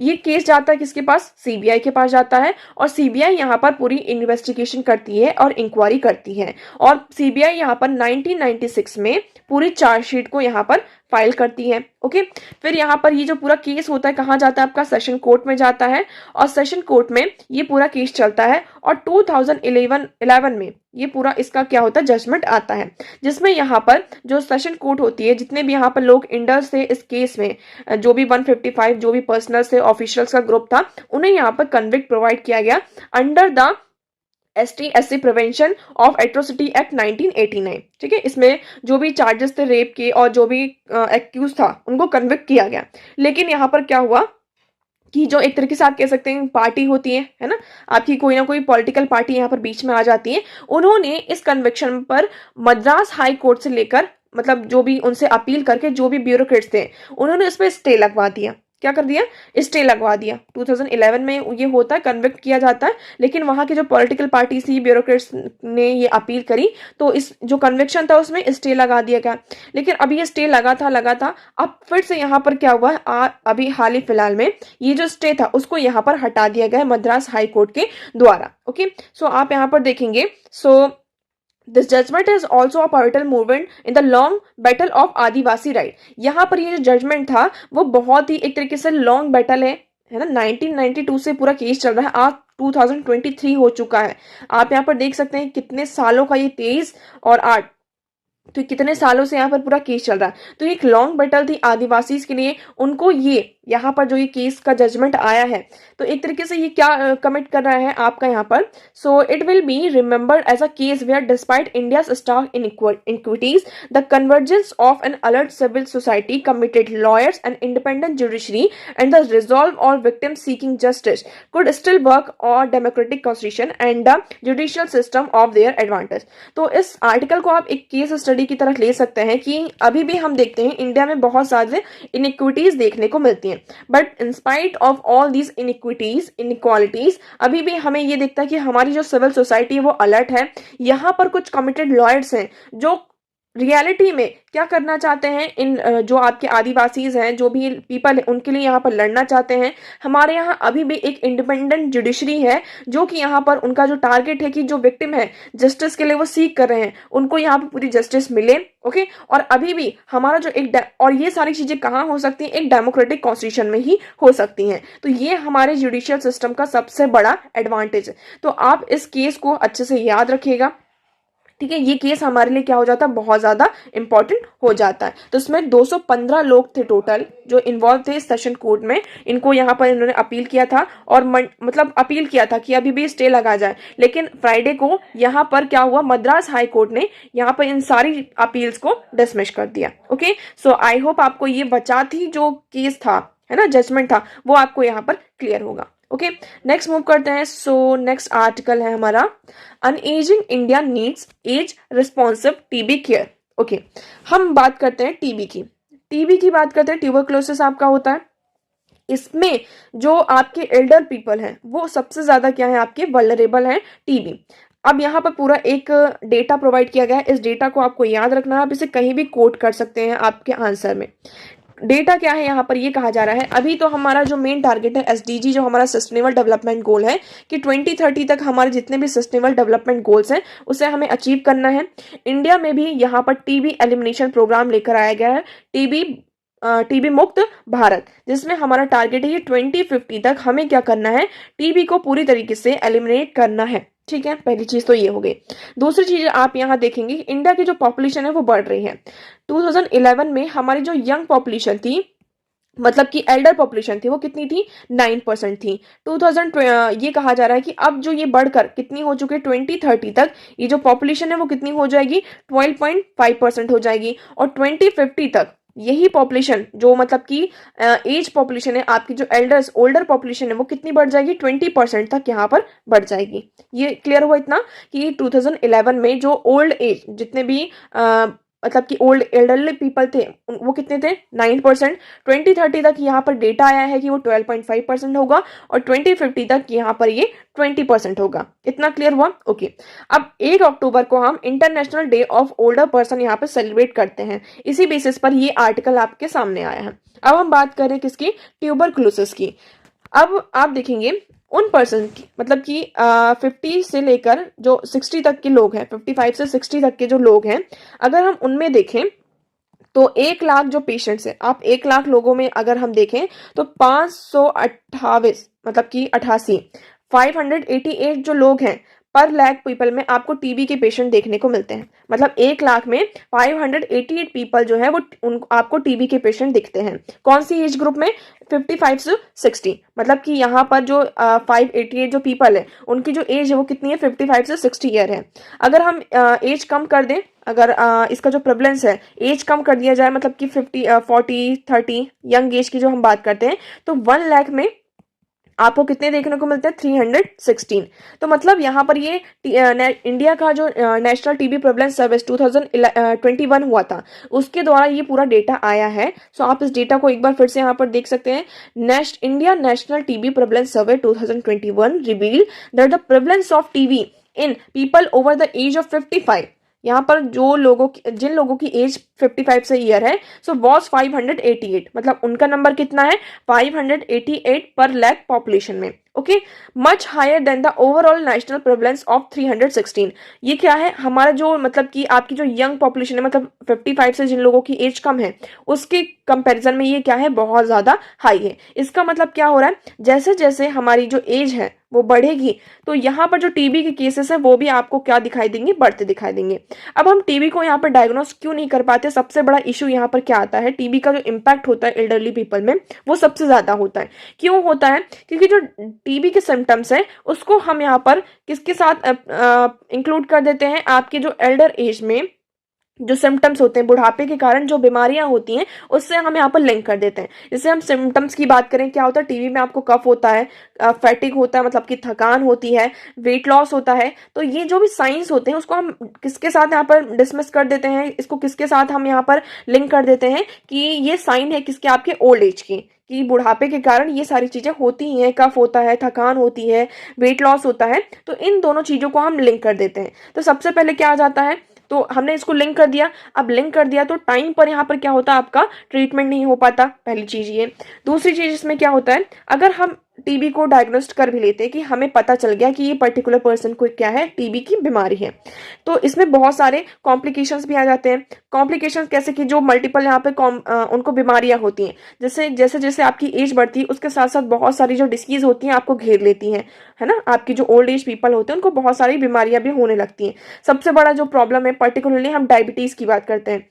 ये केस जाता है किसके पास? सीबीआई के पास जाता है, और सीबीआई यहाँ पर पूरी इन्वेस्टिगेशन करती है और इंक्वायरी करती है, और सीबीआई यहाँ पर 1996 में पूरी चार्जशीट को यहाँ पर फाइल करती है। ओके, फिर यहाँ पर ये जो पूरा केस होता है कहाँ जाता है? आपका सेशन कोर्ट में जाता है, और सेशन कोर्ट में ये पूरा केस चलता है, और 2011 में ये पूरा इसका क्या होता है? जजमेंट आता है, जिसमें यहाँ पर जो सेशन कोर्ट होती है, जितने भी यहाँ पर लोग इंडल्स थे इस केस में, जो भी 155 जो भी पर्सनल्स थे, ऑफिशियल्स का ग्रुप था, उन्हें यहाँ पर कन्विक्ट प्रोवाइड किया गया under the ST/SC prevention of atrocity act 1989। ठीक है, इसमें जो भी चार्जेस थे रेप के और जो भी एक्यूज था उनको कन्विक्ट किया गया। लेकिन यहाँ पर क्या हुआ कि जो एक तरीके से आप कह सकते हैं पार्टी होती है ना, आपकी कोई ना कोई पॉलिटिकल पार्टी यहाँ पर बीच में आ जाती है। उन्होंने इस कन्विक्शन पर मद्रास हाई कोर्ट से लेकर, मतलब जो भी उनसे अपील करके जो भी ब्यूरोक्रेट्स थे, उन्होंने उस पर स्टे लगवा दिया। क्या कर दिया? स्टे लगवा दिया। 2011 में ये होता है, कन्विक्ट किया जाता है, लेकिन वहां की जो पॉलिटिकल पार्टी थी, ब्यूरोक्रेट्स ने ये अपील करी, तो इस जो कन्विक्शन था उसमें स्टे लगा दिया गया। लेकिन अभी ये स्टे लगा था, अब फिर से यहाँ पर क्या हुआ है, अभी हाल ही फिलहाल में ये जो स्टे था उसको यहाँ पर हटा दिया गया है मद्रास हाई कोर्ट के द्वारा। ओके, सो आप यहाँ पर देखेंगे, This judgment is also a pivotal movement in the long battle of Adivasi right. यहाँ पर ये जो जजमेंट था वो बहुत ही एक तरीके से लॉन्ग बैटल है ना। 1992 से पूरा केस चल रहा है, आज 2023 हो चुका है। आप यहाँ पर देख सकते हैं कितने सालों का ये 23 और 8, तो कितने सालों से यहाँ पर पूरा केस चल रहा है। तो एक लॉन्ग बैटल थी आदिवासी के लिए। उनको ये यहाँ पर जो ये केस का जजमेंट आया है, तो एक तरीके से ये क्या कमिट कर रहा है आपका यहाँ पर, so it will be remembered as a case where despite India's stark inequities the convergence of an alert civil society, committed lawyers and independent judiciary and the resolve all victims seeking justice could still work our democratic constitution and the judicial system of their advantage. तो इस article को आप एक case study की तरफ ले सकते हैं कि अभी भी हम देखते हैं इंडिया में बहुत सारे इनइक्विटीज देखने को मिलती हैं, but in spite of all these inequalities अभी भी हमें ये दिखता है कि हमारी जो सिविल सोसाइटी है वो अलर्ट है। यहाँ पर कुछ कमिटेड लॉयर्स हैं जो रियलिटी में क्या करना चाहते हैं, इन जो आपके आदिवासीज हैं, जो भी पीपल है, उनके लिए यहाँ पर लड़ना चाहते हैं। हमारे यहाँ अभी भी एक इंडिपेंडेंट जुडिशरी है जो कि यहाँ पर उनका जो टारगेट है कि जो विक्टिम है जस्टिस के लिए वो सीख कर रहे हैं, उनको यहाँ पर पूरी जस्टिस मिले। ओके, और अभी भी हमारा जो और ये सारी चीजें कहाँ हो सकती हैं, एक डेमोक्रेटिक कॉन्स्टिट्यूशन में ही हो सकती हैं। तो ये हमारे जुडिशियल सिस्टम का सबसे बड़ा एडवांटेज है। तो आप इस केस को अच्छे से याद रखिएगा, ठीक है। ये केस हमारे लिए क्या हो जाता है, बहुत ज्यादा इंपॉर्टेंट हो जाता है। तो इसमें 215 लोग थे टोटल जो इन्वॉल्व थे इस सेशन कोर्ट में। इनको यहाँ पर इन्होंने अपील किया था और मतलब अपील किया था कि अभी भी स्टे लगा जाए, लेकिन फ्राइडे को यहाँ पर क्या हुआ, मद्रास हाई कोर्ट ने यहाँ पर इन सारी अपील्स को डिसमिस कर दिया। ओके, सो आई होप आपको ये बचा थी जो केस था, है ना, जजमेंट था, वो आपको यहाँ पर क्लियर होगा। ओके, नेक्स्ट मूव करते हैं। सो नेक्स्ट आर्टिकल है हमारा an ageing India needs age responsive TB care. Okay, हम बात करते हैं टीबी की बात करते हैं। ट्यूबरक्लोसिस आपका होता है, इसमें जो आपके एल्डर पीपल हैं वो सबसे ज्यादा क्या है, आपके वल्नरेबल हैं टीबी। अब यहाँ पर पूरा एक डेटा प्रोवाइड किया गया है, इस डेटा को आपको याद रखना है, आप इसे कहीं भी कोट कर सकते हैं आपके आंसर में। डेटा क्या है, यहाँ पर ये कहा जा रहा है अभी तो हमारा जो मेन टारगेट है एसडीजी, जो हमारा सस्टेनेबल डेवलपमेंट गोल है, कि 2030 तक हमारे जितने भी सस्टेनेबल डेवलपमेंट गोल्स हैं उसे हमें अचीव करना है। इंडिया में भी यहाँ पर टीबी एलिमिनेशन प्रोग्राम लेकर आया गया है, टीबी मुक्त भारत, जिसमें हमारा टारगेट है कि 2050 तक हमें क्या करना है, टीबी को पूरी तरीके से एलिमिनेट करना है। ठीक है, पहली चीज तो ये हो गई। दूसरी चीज आप यहाँ देखेंगे कि इंडिया की जो पॉपुलेशन है वो बढ़ रही है। 2011 में हमारी जो यंग पॉपुलेशन थी, मतलब कि एल्डर पॉपुलेशन थी, वो कितनी थी, 9% थी। 2000 ये कहा जा रहा है कि अब जो ये बढ़कर कितनी हो चुकी है, 2030 तक ये जो पॉपुलेशन है वो कितनी हो जाएगी, 12.5% हो जाएगी। और 2050 तक यही पॉपुलेशन जो मतलब कि एज पॉपुलेशन है आपकी, जो ओल्डर पॉपुलेशन है वो कितनी बढ़ जाएगी, 20% तक यहाँ पर बढ़ जाएगी। ये क्लियर हुआ इतना कि 2011 में जो ओल्ड एज जितने भी मतलब कि एल्डरली पीपल थे वो कितने थे, 9%। 2030 तक यहाँ पर डेटा आया है कि वो 12.5% होगा और 2050 तक यहाँ पर ये 20% होगा। इतना क्लियर हुआ। ओके, अब 1 अक्टूबर को हम international day of older person यहाँ पर सेलिब्रेट करते हैं, इसी बेसिस पर ये आर्टिकल आपके सामने आया है। अब हम बात करें किसकी, ट्यूबरक्लोसिस की। अब आप देखेंगे उन पर्सन की, मतलब कि 50 से लेकर जो 60 तक के लोग हैं, 55 से 60 तक के जो लोग हैं, अगर हम उनमें देखें तो 1 लाख जो पेशेंट्स हैं, आप 1 लाख लोगों में अगर हम देखें तो 528 मतलब कि 88 588 जो लोग हैं पर लाख पीपल में आपको टीबी के पेशेंट देखने को मिलते हैं। मतलब 1 लाख में 588 पीपल जो है वो आपको टीबी के पेशेंट दिखते हैं। कौन सी एज ग्रुप में, 55 से 60। मतलब कि यहाँ पर जो 588 जो पीपल है उनकी जो एज है वो कितनी है, 55 से 60 ईयर है। अगर हम एज कम कर दें, अगर इसका जो प्रेवलेंस है एज कम कर दिया जाए, मतलब कि 40 30 यंग एज की जो हम बात करते हैं, तो 1 लाख में आपको कितने देखने को मिलते हैं, 316। तो मतलब यहाँ पर ये इंडिया का जो नेशनल टीबी प्रेवलेंस सर्विस 2021 हुआ था, उसके द्वारा ये पूरा डेटा आया है। सो आप इस डेटा को एक बार फिर से यहाँ पर देख सकते हैं। India national TB prevalence survey 2021 reveal that the prevalence of TB in people over the age of 55, यहाँ पर जिन लोगों की एज 55 से ईयर है, सो वॉज 588, मतलब उनका नंबर कितना है, 588 पर लाख पॉपुलेशन में। Okay, much higher than the overall national prevalence of 316। ये क्या है, हमारा जो मतलब कि आपकी जो यंग पॉपुलेशन है, मतलब 55 से जिन लोगों की एज कम है, उसके कंपैरिजन में ये क्या है, बहुत ज्यादा हाई है। इसका मतलब क्या हो रहा है, जैसे जैसे हमारी जो एज है वो बढ़ेगी तो यहाँ पर जो टीबी के केसेस है वो भी आपको क्या दिखाई देंगे, बढ़ते दिखाई देंगे। अब हम टीबी को यहाँ पर डायग्नोस क्यों नहीं कर पाते, सबसे बड़ा इशू यहाँ पर क्या आता है, टीबी का जो इम्पैक्ट होता है एल्डरली पीपल में वो सबसे ज्यादा होता है। क्यों होता है, क्योंकि जो टीबी के सिम्टम्स है उसको हम यहाँ पर किसके साथ इंक्लूड कर देते हैं, आपके जो एल्डर एज में जो सिम्टम्स होते हैं, बुढ़ापे के कारण जो बीमारियां होती हैं, उससे हम यहाँ पर लिंक कर देते हैं। जैसे हम सिम्टम्स की बात करें, क्या होता है, टीबी में आपको कफ होता है, फैटिक होता है, मतलब कि थकान होती है, वेट लॉस होता है। तो ये जो भी साइंस होते हैं उसको हम किसके साथ यहाँ पर डिसमिस कर देते हैं, इसको किसके साथ हम यहाँ पर लिंक कर देते हैं कि ये साइन है किसके, आपके ओल्ड एज की, कि बुढ़ापे के कारण ये सारी चीजें होती हैं, कफ होता है, थकान होती है, वेट लॉस होता है। तो इन दोनों चीजों को हम लिंक कर देते हैं। तो सबसे पहले क्या आ जाता है, तो हमने इसको लिंक कर दिया। अब लिंक कर दिया तो टाइम पर यहाँ पर क्या होता है, आपका ट्रीटमेंट नहीं हो पाता, पहली चीज ये। दूसरी चीज इसमें क्या होता है, अगर हम टीबी को डायग्नोस्ट कर भी लेते हैं कि हमें पता चल गया कि ये पर्टिकुलर पर्सन को क्या है, टीबी की बीमारी है, तो इसमें बहुत सारे कॉम्प्लिकेशंस भी आ जाते हैं। कॉम्प्लिकेशंस कैसे कि जो मल्टीपल यहाँ पे उनको बीमारियां होती हैं, जैसे जैसे जैसे आपकी एज बढ़ती है उसके साथ साथ बहुत सारी जो डिसीज होती हैं आपको घेर लेती हैं, है ना। आपकी जो ओल्ड एज पीपल होते हैं उनको बहुत सारी बीमारियां भी होने लगती हैं। सबसे बड़ा जो प्रॉब्लम है, पर्टिकुलरली हम डायबिटीज की बात करते हैं।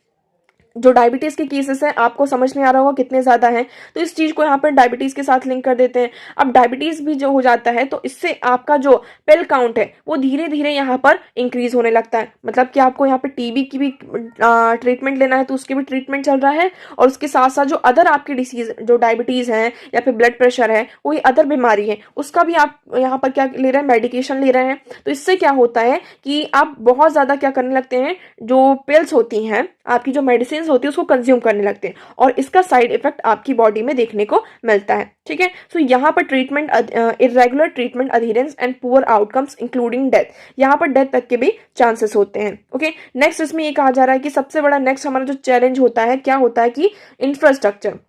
जो डायबिटीज के केसेस हैं, आपको समझ में आ रहा होगा कितने ज्यादा हैं, तो इस चीज को यहाँ पर डायबिटीज के साथ लिंक कर देते हैं। अब डायबिटीज भी जो हो जाता है तो इससे आपका जो पिल काउंट है वो धीरे धीरे यहाँ पर इंक्रीज होने लगता है। मतलब कि आपको यहाँ पर टीबी की भी ट्रीटमेंट लेना है तो उसकी भी ट्रीटमेंट चल रहा है, और उसके साथ साथ जो अदर आपकी डिसीज, जो डायबिटीज है या फिर ब्लड प्रेशर है, कोई अदर बीमारी है, उसका भी आप यहाँ पर क्या ले रहे हैं, मेडिकेशन ले रहे हैं। तो इससे क्या होता है कि आप बहुत ज्यादा क्या करने लगते हैं, जो पिल्स होती हैं, आपकी जो मेडिसिन होती है, उसको कंज्यूम करने लगते हैं, और इसका साइड इफेक्ट आपकी बॉडी में देखने को मिलता है। ठीक है, सो यहाँ पर treatment, irregular treatment adherence and poor outcomes including death, यहाँ पर डेथ तक के भी चांसेस होते हैं। ओके, नेक्स्ट इसमें ये कहा जा रहा है कि सबसे बड़ा नेक्स्ट हमारा जो चैलेंज होता है, क्या होता है कि इंफ्रास्ट्रक्चर,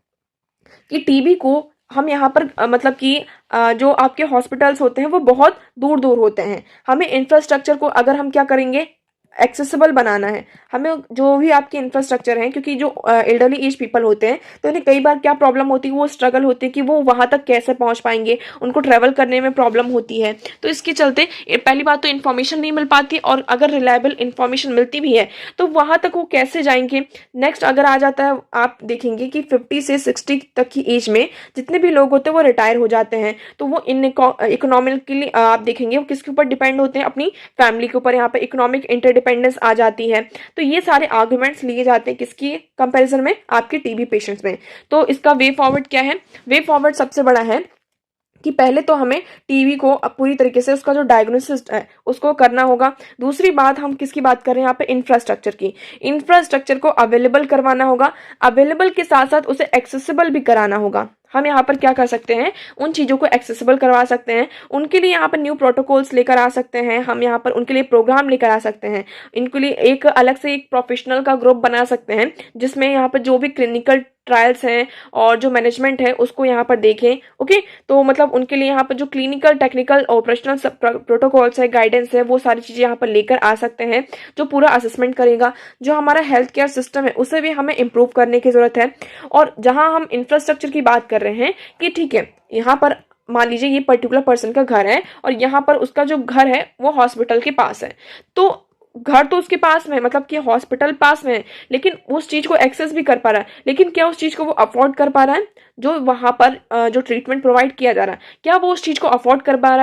कि टीबी को हम यहाँ पर मतलब कि जो आपके हॉस्पिटल्स होते हैं वो बहुत दूर दूर होते हैं। हमें इंफ्रास्ट्रक्चर को अगर हम क्या करेंगे, एक्सेसिबल बनाना है, हमें जो भी आपके इंफ्रास्ट्रक्चर हैं, क्योंकि जो एल्डरली एज पीपल होते हैं तो उन्हें कई बार क्या प्रॉब्लम होती है, वो स्ट्रगल होती है कि वो वहां तक कैसे पहुंच पाएंगे, उनको ट्रेवल करने में प्रॉब्लम होती है। तो इसके चलते पहली बात तो इन्फॉर्मेशन नहीं मिल पाती, और अगर रिलायबल इन्फॉर्मेशन मिलती भी है तो वहां तक वो कैसे जाएंगे। नेक्स्ट अगर आ जाता है, आप देखेंगे कि 50 से 60 तक की एज में जितने भी लोग होते हैं वो रिटायर हो जाते हैं, तो वो इन इकोनॉमिकली आप देखेंगे वो किसके ऊपर डिपेंड होते हैं, अपनी फैमिली के ऊपर। यहाँ पर इकोनॉमिक इंटरडिपेंडेंस आ जाती है। तो ये सारे आर्गुमेंट्स लिए जाते हैं किसकी कंपैरिजन में, आपके टीबी पेशेंट्स में। तो इसका वे फॉरवर्ड क्या है, वे फॉरवर्ड सबसे बड़ा है कि पहले तो हमें टीबी को पूरी तरीके से उसका जो डायग्नोसिस है उसको करना होगा। दूसरी बात, हम किसकी बात कर रहे हैं यहाँ पे, इंफ्रास्ट्रक्चर की। इंफ्रास्ट्रक्चर को अवेलेबल करवाना होगा, अवेलेबल के साथ साथ उसे एक्सेसिबल भी कराना होगा। हम यहाँ पर क्या कर सकते हैं, उन चीज़ों को एक्सेसिबल करवा सकते हैं, उनके लिए यहाँ पर न्यू प्रोटोकॉल्स लेकर आ सकते हैं, हम यहाँ पर उनके लिए प्रोग्राम लेकर आ सकते हैं, इनके लिए एक अलग से एक प्रोफेशनल का ग्रुप बना सकते हैं, जिसमें यहाँ पर जो भी क्लिनिकल ट्रायल्स हैं और जो मैनेजमेंट है उसको यहाँ पर देखें। ओके, तो मतलब उनके लिए यहाँ पर जो क्लिनिकल, टेक्निकल, ऑपरेशनल प्रोटोकॉल्स है, गाइडेंस है, वो सारी चीज़ें यहाँ पर लेकर आ सकते हैं, जो पूरा असेसमेंट करेगा। जो हमारा हेल्थ केयर सिस्टम है उसे भी हमें इम्प्रूव करने की ज़रूरत है। और जहाँ हम इंफ्रास्ट्रक्चर की बात कर रहे हैं कि ठीक है, यहाँ पर मान लीजिए ये पर्टिकुलर पर्सन का घर है और यहाँ पर उसका जो घर है वो हॉस्पिटल के पास है, तो घर तो उसके पास में है, मतलब कि हॉस्पिटल पास में है, लेकिन वो उस चीज को एक्सेस भी कर पा रहा है, लेकिन क्या उस चीज को वो अफोर्ड कर पा रहा है, जो वहां पर जो ट्रीटमेंट प्रोवाइड किया जा रहा है, क्या वो उस चीज को अफोर्ड कर पा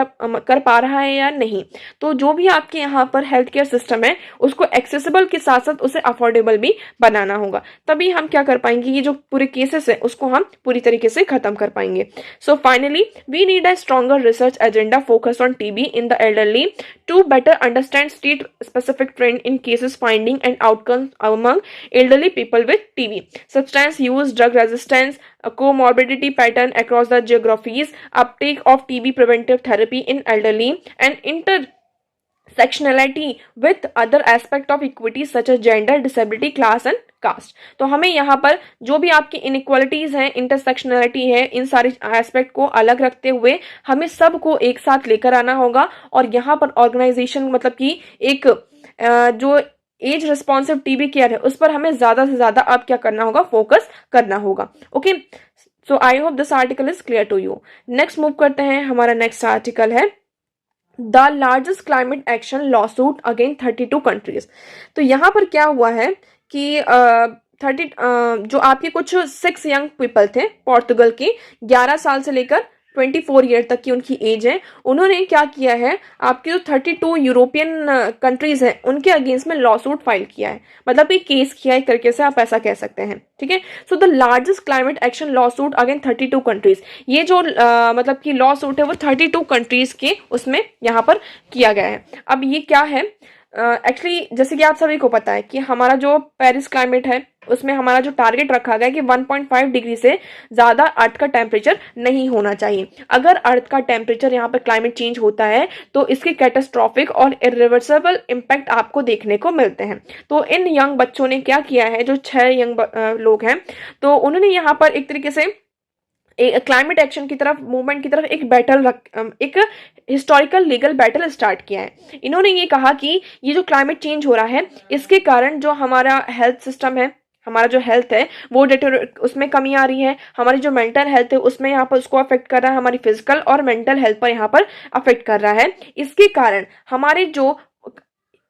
रहा है या नहीं। तो जो भी आपके यहाँ पर हेल्थ केयर सिस्टम है उसको एक्सेसिबल के साथ साथ उसे अफोर्डेबल भी बनाना होगा, तभी हम क्या कर पाएंगे, ये जो पूरे केसेस है उसको हम पूरी तरीके से खत्म कर पाएंगे। So finally we need a stronger research agenda focused on TB in the elderly to better understand state specific trend in cases finding and outcomes among elderly people with TB, substance use, drug resistance, a comorbidity pattern across the geographies, uptake of TB preventive therapy in elderly, and intersectionality with other aspect of equity such as gender, disability, class and caste. तो हमें यहाँ पर जो भी आपकी inequalities हैं, intersectionality है, इन सारे एस्पेक्ट को अलग रखते हुए हमें सबको एक साथ लेकर आना होगा, और यहाँ पर ऑर्गेनाइजेशन मतलब कि एक जो एज रिस्पॉन्सिव टीबी केयर है उस पर हमें ज्यादा से ज्यादा अब क्या करना होगा, फोकस करना होगा। Okay, so I hope this article is clear to you. Next move करते हैं, हमारा नेक्स्ट आर्टिकल है the largest climate action lawsuit again 32 countries. तो यहाँ पर क्या हुआ है कि 30 जो आपके कुछ 6 यंग पीपल थे पोर्तुगल के, 11 साल से लेकर 24 ईयर तक की उनकी एज है, उन्होंने क्या किया है, आपके जो 32 यूरोपियन कंट्रीज हैं उनके अगेंस्ट में लॉ सूट फाइल किया है, मतलब ये केस किया है एक तरीके से आप ऐसा कह सकते हैं, ठीक है। So the largest climate action law suit again 32 countries, ये जो मतलब कि लॉ सूट है वो 32 कंट्रीज के उसमें यहाँ पर किया गया है। अब ये क्या है, एक्चुअली जैसे कि आप सभी को पता है कि हमारा जो पेरिस क्लाइमेट है उसमें हमारा जो टारगेट रखा गया है कि 1.5 डिग्री से ज़्यादा अर्थ का टेम्परेचर नहीं होना चाहिए। अगर अर्थ का टेम्परेचर यहाँ पर क्लाइमेट चेंज होता है तो इसके कैटास्ट्रॉफिक और इरिवर्सिबल इम्पैक्ट आपको देखने को मिलते हैं। तो इन यंग बच्चों ने क्या किया है, जो 6 यंग लोग हैं, तो उन्होंने यहाँ पर एक तरीके से क्लाइमेट एक्शन की तरफ, मूवमेंट की तरफ एक हिस्टोरिकल लीगल बैटल स्टार्ट किया है। इन्होंने ये कहा कि ये जो क्लाइमेट चेंज हो रहा है इसके कारण जो हमारा हेल्थ सिस्टम है, हमारा जो हेल्थ है वो उसमें कमी आ रही है, हमारी जो मेंटल हेल्थ है उसमें यहाँ पर उसको अफेक्ट कर रहा है, हमारी फिजिकल और मेंटल हेल्थ पर यहाँ पर अफेक्ट कर रहा है। इसके कारण हमारे जो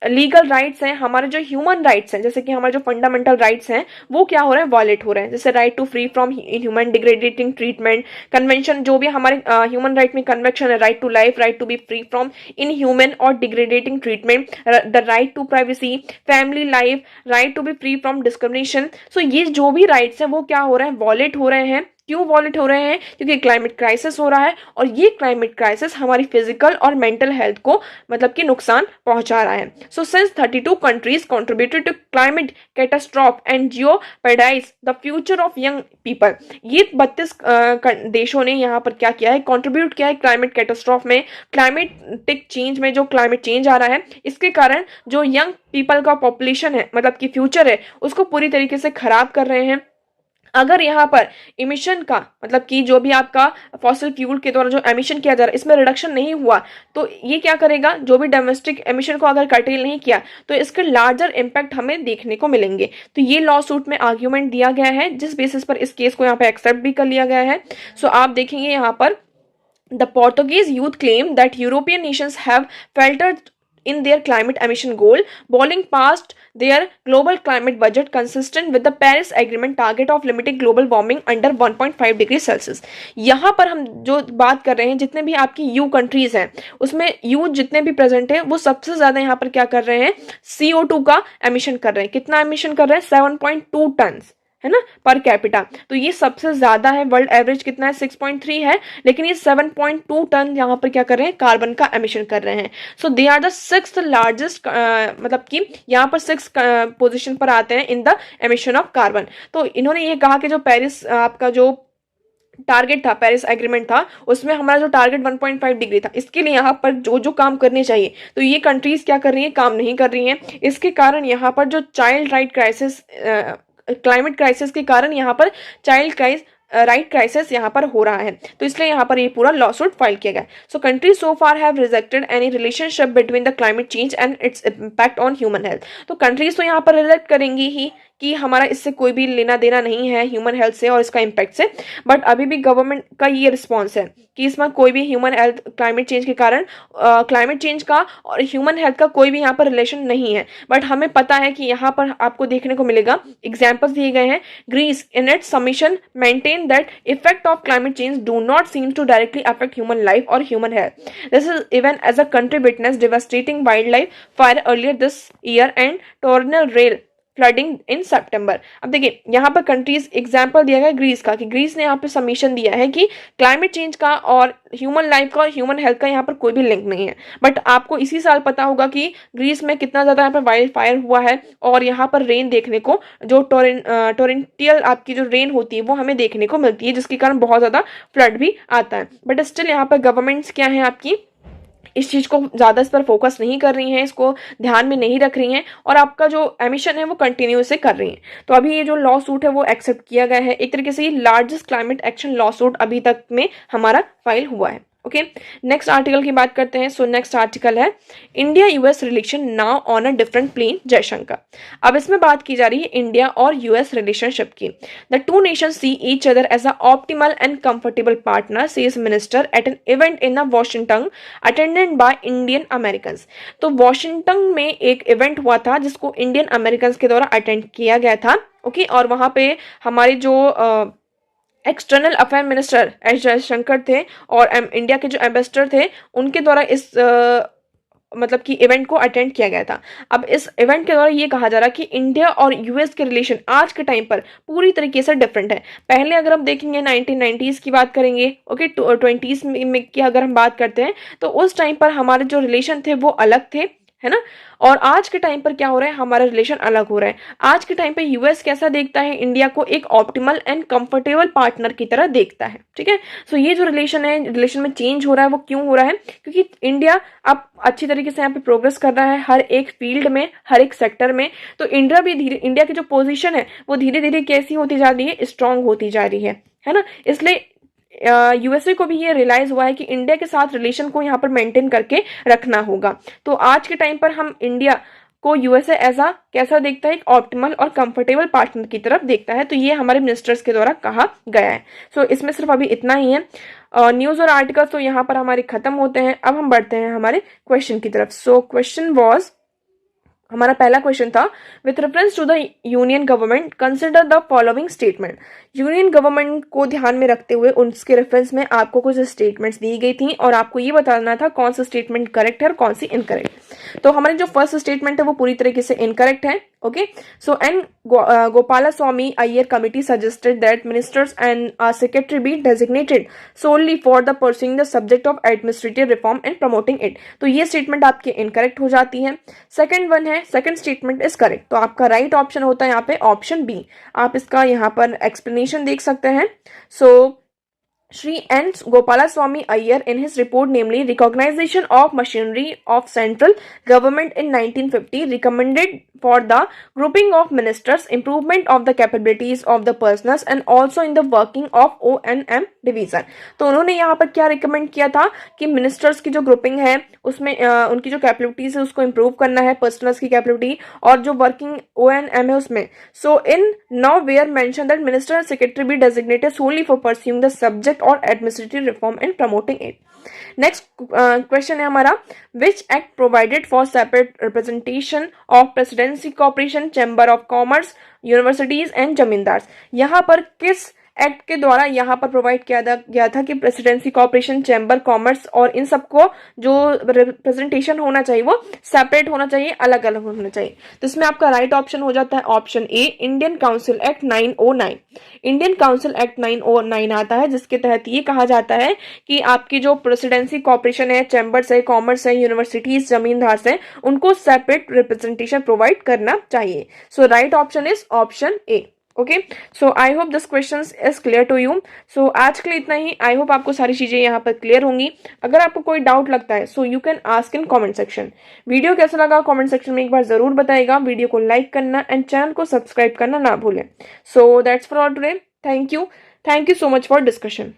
लीगल राइट्स हैं, हमारे जो ह्यूमन राइट्स हैं, जैसे कि हमारे जो फंडामेंटल राइट्स हैं वो क्या हो रहे हैं, वॉयलेट हो रहे हैं। जैसे right to free from human degrading treatment, convention जो भी हमारे ह्यूमन राइट में कन्वेंशन है, right to life, right to be free from inhuman और degrading treatment, the right to privacy, family life, right to be free from discrimination. So ये जो भी rights हैं वो क्या हो रहे हैं, वॉयलेट हो रहे हैं। क्यों वॉलेट हो रहे हैं, क्योंकि क्लाइमेट क्राइसिस हो रहा है और ये क्लाइमेट क्राइसिस हमारी फिजिकल और मेंटल हेल्थ को मतलब कि नुकसान पहुंचा रहा है। So since 32 countries contributed to climate catastrophe and jeopardize the future of young people, ये 32 देशों ने यहाँ पर क्या किया है, कंट्रीब्यूट किया है क्लाइमेट कैटास्ट्रॉफ में, क्लाइमेटिक चेंज में, जो क्लाइमेट चेंज आ रहा है इसके कारण जो यंग पीपल का पॉपुलेशन है, मतलब कि फ्यूचर है, उसको पूरी तरीके से खराब कर रहे हैं। अगर यहाँ पर इमिशन का मतलब कि जो भी आपका फॉसिल फ्यूल के द्वारा जो एमिशन किया जा रहा है इसमें रिडक्शन नहीं हुआ तो ये क्या करेगा, जो भी डोमेस्टिक एमिशन को अगर कर्टेल नहीं किया तो इसके लार्जर इम्पैक्ट हमें देखने को मिलेंगे। तो ये लॉ सूट में आर्ग्यूमेंट दिया गया है जिस बेसिस पर इस केस को यहाँ पर एक्सेप्ट भी कर लिया गया है। सो आप देखेंगे यहाँ पर The Portuguese youth claim that European nations have faltered in their climate emission goal, falling past their global climate budget consistent with the Paris Agreement target of limiting global warming under 1.5 degree Celsius. यहाँ पर हम जो बात कर रहे हैं, जितने भी आपकी यू कंट्रीज हैं उसमें यू जितने भी प्रेजेंट हैं वो सबसे ज़्यादा यहाँ पर क्या कर रहे हैं, CO2 का एमिशन कर रहे हैं। कितना एमिशन कर रहे हैं, 7.2 टन है ना पर कैपिटा। तो ये सबसे ज्यादा है, वर्ल्ड एवरेज कितना है, 6.3 है, लेकिन ये 7.2 टन यहाँ पर क्या कर रहे हैं, कार्बन का एमिशन कर रहे हैं। So they are the 6th largest, मतलब कि यहाँ पर 6 पोजीशन पर आते हैं in the emission of carbon. तो इन्होंने ये कहा कि जो पेरिस आपका जो टारगेट था, पेरिस एग्रीमेंट था, उसमें हमारा जो टारगेट 1.5 डिग्री था, इसके लिए यहाँ पर जो जो काम करने चाहिए तो ये कंट्रीज क्या कर रही है, काम नहीं कर रही हैं। इसके कारण यहाँ पर जो child right crisis, climate crisis के कारण यहाँ पर चाइल्ड राइट क्राइसिस यहाँ पर हो रहा है। तो इसलिए यहाँ पर ये पूरा लॉ सूट फाइल किया गया। So countries so far have rejected any relationship between the climate change and its impact on human health. तो कंट्रीज तो यहाँ पर रिजेक्ट करेंगी ही कि हमारा इससे कोई भी लेना देना नहीं है ह्यूमन हेल्थ से और इसका इम्पैक्ट से, बट अभी भी गवर्नमेंट का ये रिस्पॉन्स है कि इसमें कोई भी ह्यूमन हेल्थ, क्लाइमेट चेंज के कारण क्लाइमेट चेंज का और ह्यूमन हेल्थ का कोई भी यहाँ पर रिलेशन नहीं है। बट हमें पता है कि यहाँ पर आपको देखने को मिलेगा, एग्जाम्पल्स दिए गए हैं। Greece in its submission maintain that effect of climate change do not seem to directly affect human life और human health. This is even as a country witness devastating wildlife fire earlier this year and torrential rail flooding in September. अब देखिए यहाँ पर countries example दिया गया Greece का, कि Greece ने यहाँ पे सबमिशन दिया है कि क्लाइमेट चेंज का और ह्यूमन लाइफ का और ह्यूमन हेल्थ का यहाँ पर कोई भी लिंक नहीं है। बट आपको इसी साल पता होगा कि ग्रीस में कितना ज़्यादा यहाँ पर वाइल्ड फायर हुआ है और यहाँ पर रेन देखने को, जो टोरेंटियल आपकी जो रेन होती है वो हमें देखने को मिलती है, जिसके कारण बहुत ज़्यादा फ्लड भी आता है। बट स्टिल यहाँ पर गवर्नमेंट्स क्या है आपकी, इस चीज़ को ज़्यादा इस पर फोकस नहीं कर रही हैं, इसको ध्यान में नहीं रख रही हैं और आपका जो एमिशन है वो कंटिन्यू से कर रही हैं। तो अभी ये जो लॉ सूट है वो एक्सेप्ट किया गया है। एक तरीके से ये largest climate action law suit अभी तक में हमारा फाइल हुआ है। ओके, नेक्स्ट आर्टिकल की बात करते हैं। सो नेक्स्ट आर्टिकल है India US relation now on a different plane, Jaishankar. अब इसमें बात की जा रही है इंडिया और यूएस रिलेशनशिप की। The two nations see each other as a optimal and comfortable partner, says minister at an event in Washington attended by Indian Americans. तो वॉशिंगटन में एक इवेंट हुआ था जिसको इंडियन अमेरिकन्स के द्वारा अटेंड किया गया था। ओके, और वहाँ पे हमारे जो external affair minister S Jaishankar थे और इंडिया के जो एम्बेसडर थे उनके द्वारा इस मतलब कि इवेंट को अटेंड किया गया था। अब इस इवेंट के द्वारा ये कहा जा रहा है कि इंडिया और यूएस के रिलेशन आज के टाइम पर पूरी तरीके से डिफरेंट है। पहले अगर हम देखेंगे 1990s की बात करेंगे, ओके, 20s में की अगर हम बात करते हैं तो उस टाइम पर हमारे जो रिलेशन थे वो अलग थे, है ना। और आज के टाइम पर क्या हो रहा है, हमारा रिलेशन अलग हो रहा है। आज के टाइम पे यूएस कैसा देखता है इंडिया को, एक ऑप्टिमल एंड कंफर्टेबल पार्टनर की तरह देखता है, ठीक है। सो ये जो रिलेशन है, रिलेशन में चेंज हो रहा है, वो क्यों हो रहा है, क्योंकि इंडिया अब अच्छी तरीके से यहाँ पे प्रोग्रेस कर रहा है हर एक फील्ड में, हर एक सेक्टर में। तो इंडिया की जो पोजीशन है वो धीरे धीरे कैसी होती जा रही है, स्ट्रांग होती जा रही है ना। इसलिए यूएसए को भी ये रियलाइज हुआ है कि इंडिया के साथ रिलेशन को यहाँ पर मेंटेन करके रखना होगा। तो आज के टाइम पर हम इंडिया को यूएसए ऐसा कैसा देखता है, एक ऑप्टिमल और कंफर्टेबल पार्टनर की तरफ देखता है। तो ये हमारे मिनिस्टर्स के द्वारा कहा गया है। सो इसमें सिर्फ अभी इतना ही है। न्यूज और आर्टिकल्स तो यहाँ पर हमारे खत्म होते हैं। अब हम बढ़ते हैं हमारे क्वेश्चन की तरफ। सो क्वेश्चन वॉज, हमारा पहला क्वेश्चन था, with reference to the union government consider the following statement. Union government को ध्यान में रखते हुए उसके रेफरेंस में आपको कुछ स्टेटमेंट्स दी गई थी और आपको ये बताना था कौन सा स्टेटमेंट करेक्ट है और कौन सी इनकरेक्ट। तो हमारी जो फर्स्ट स्टेटमेंट है वो पूरी तरीके से इनकरेक्ट है, okay. So N Gopala Swami Ayyar committee suggested that ministers and secretary be designated solely for the pursuing the subject of administrative reform and promoting it. तो ये स्टेटमेंट आपकी इनकरेक्ट हो जाती है। सेकंड वन है, सेकंड स्टेटमेंट इज करेक्ट। तो आपका right option होता है यहाँ पे ऑप्शन बी। आप इसका यहाँ पर एक्सप्लेनेशन देख सकते हैं। सो Sri N. Gopalaswamy Iyer in his report, namely Recognition of Machinery of Central Government in 1950, recommended for the grouping of ministers, improvement of the capabilities of the personnel and also in the working of O&M division। तो उन्होंने यहाँ पर क्या recommend किया था कि ministers की जो ग्रुपिंग है उसमें उनकी जो कैपेबिलिटीज है उसको इम्प्रूव करना है, पर्सनल्स की कैपेबिलिटी और जो वर्किंग O&M है उसमें। So in now where mention that minister and secretary be designated solely for pursuing the subject और administrative reform and promoting it. Next question है हमारा, which act provided for separate representation of presidency corporation, chamber of commerce, universities and zamindar. यहाँ पर किस act के द्वारा यहाँ पर प्रोवाइड किया गया था कि प्रेसिडेंसी कॉर्पोरेशन, चैम्बर कॉमर्स और इन सबको जो रिप्रेजेंटेशन होना चाहिए वो सेपरेट होना चाहिए, अलग अलग होना चाहिए। तो इसमें आपका राइट ऑप्शन हो जाता है option A, Indian Council act 909। Indian Council act 909 आता है जिसके तहत ये कहा जाता है कि आपकी जो प्रेसिडेंसी कॉर्पोरेशन है, चैम्बर्स है, कॉमर्स है, यूनिवर्सिटीज, जमींदार है, उनको सेपरेट रिप्रेजेंटेशन प्रोवाइड करना चाहिए। So right option is option A, okay. So I hope this question is clear to you. So आज के लिए इतना ही। आई होप आपको सारी चीजें यहाँ पर क्लियर होंगी। अगर आपको कोई डाउट लगता है so you can ask in comment section. Video कैसा लगा कमेंट सेक्शन में एक बार जरूर बताइएगा। वीडियो को लाइक करना एंड चैनल को सब्सक्राइब करना ना भूलें। So that's for all today. Thank you so much for discussion.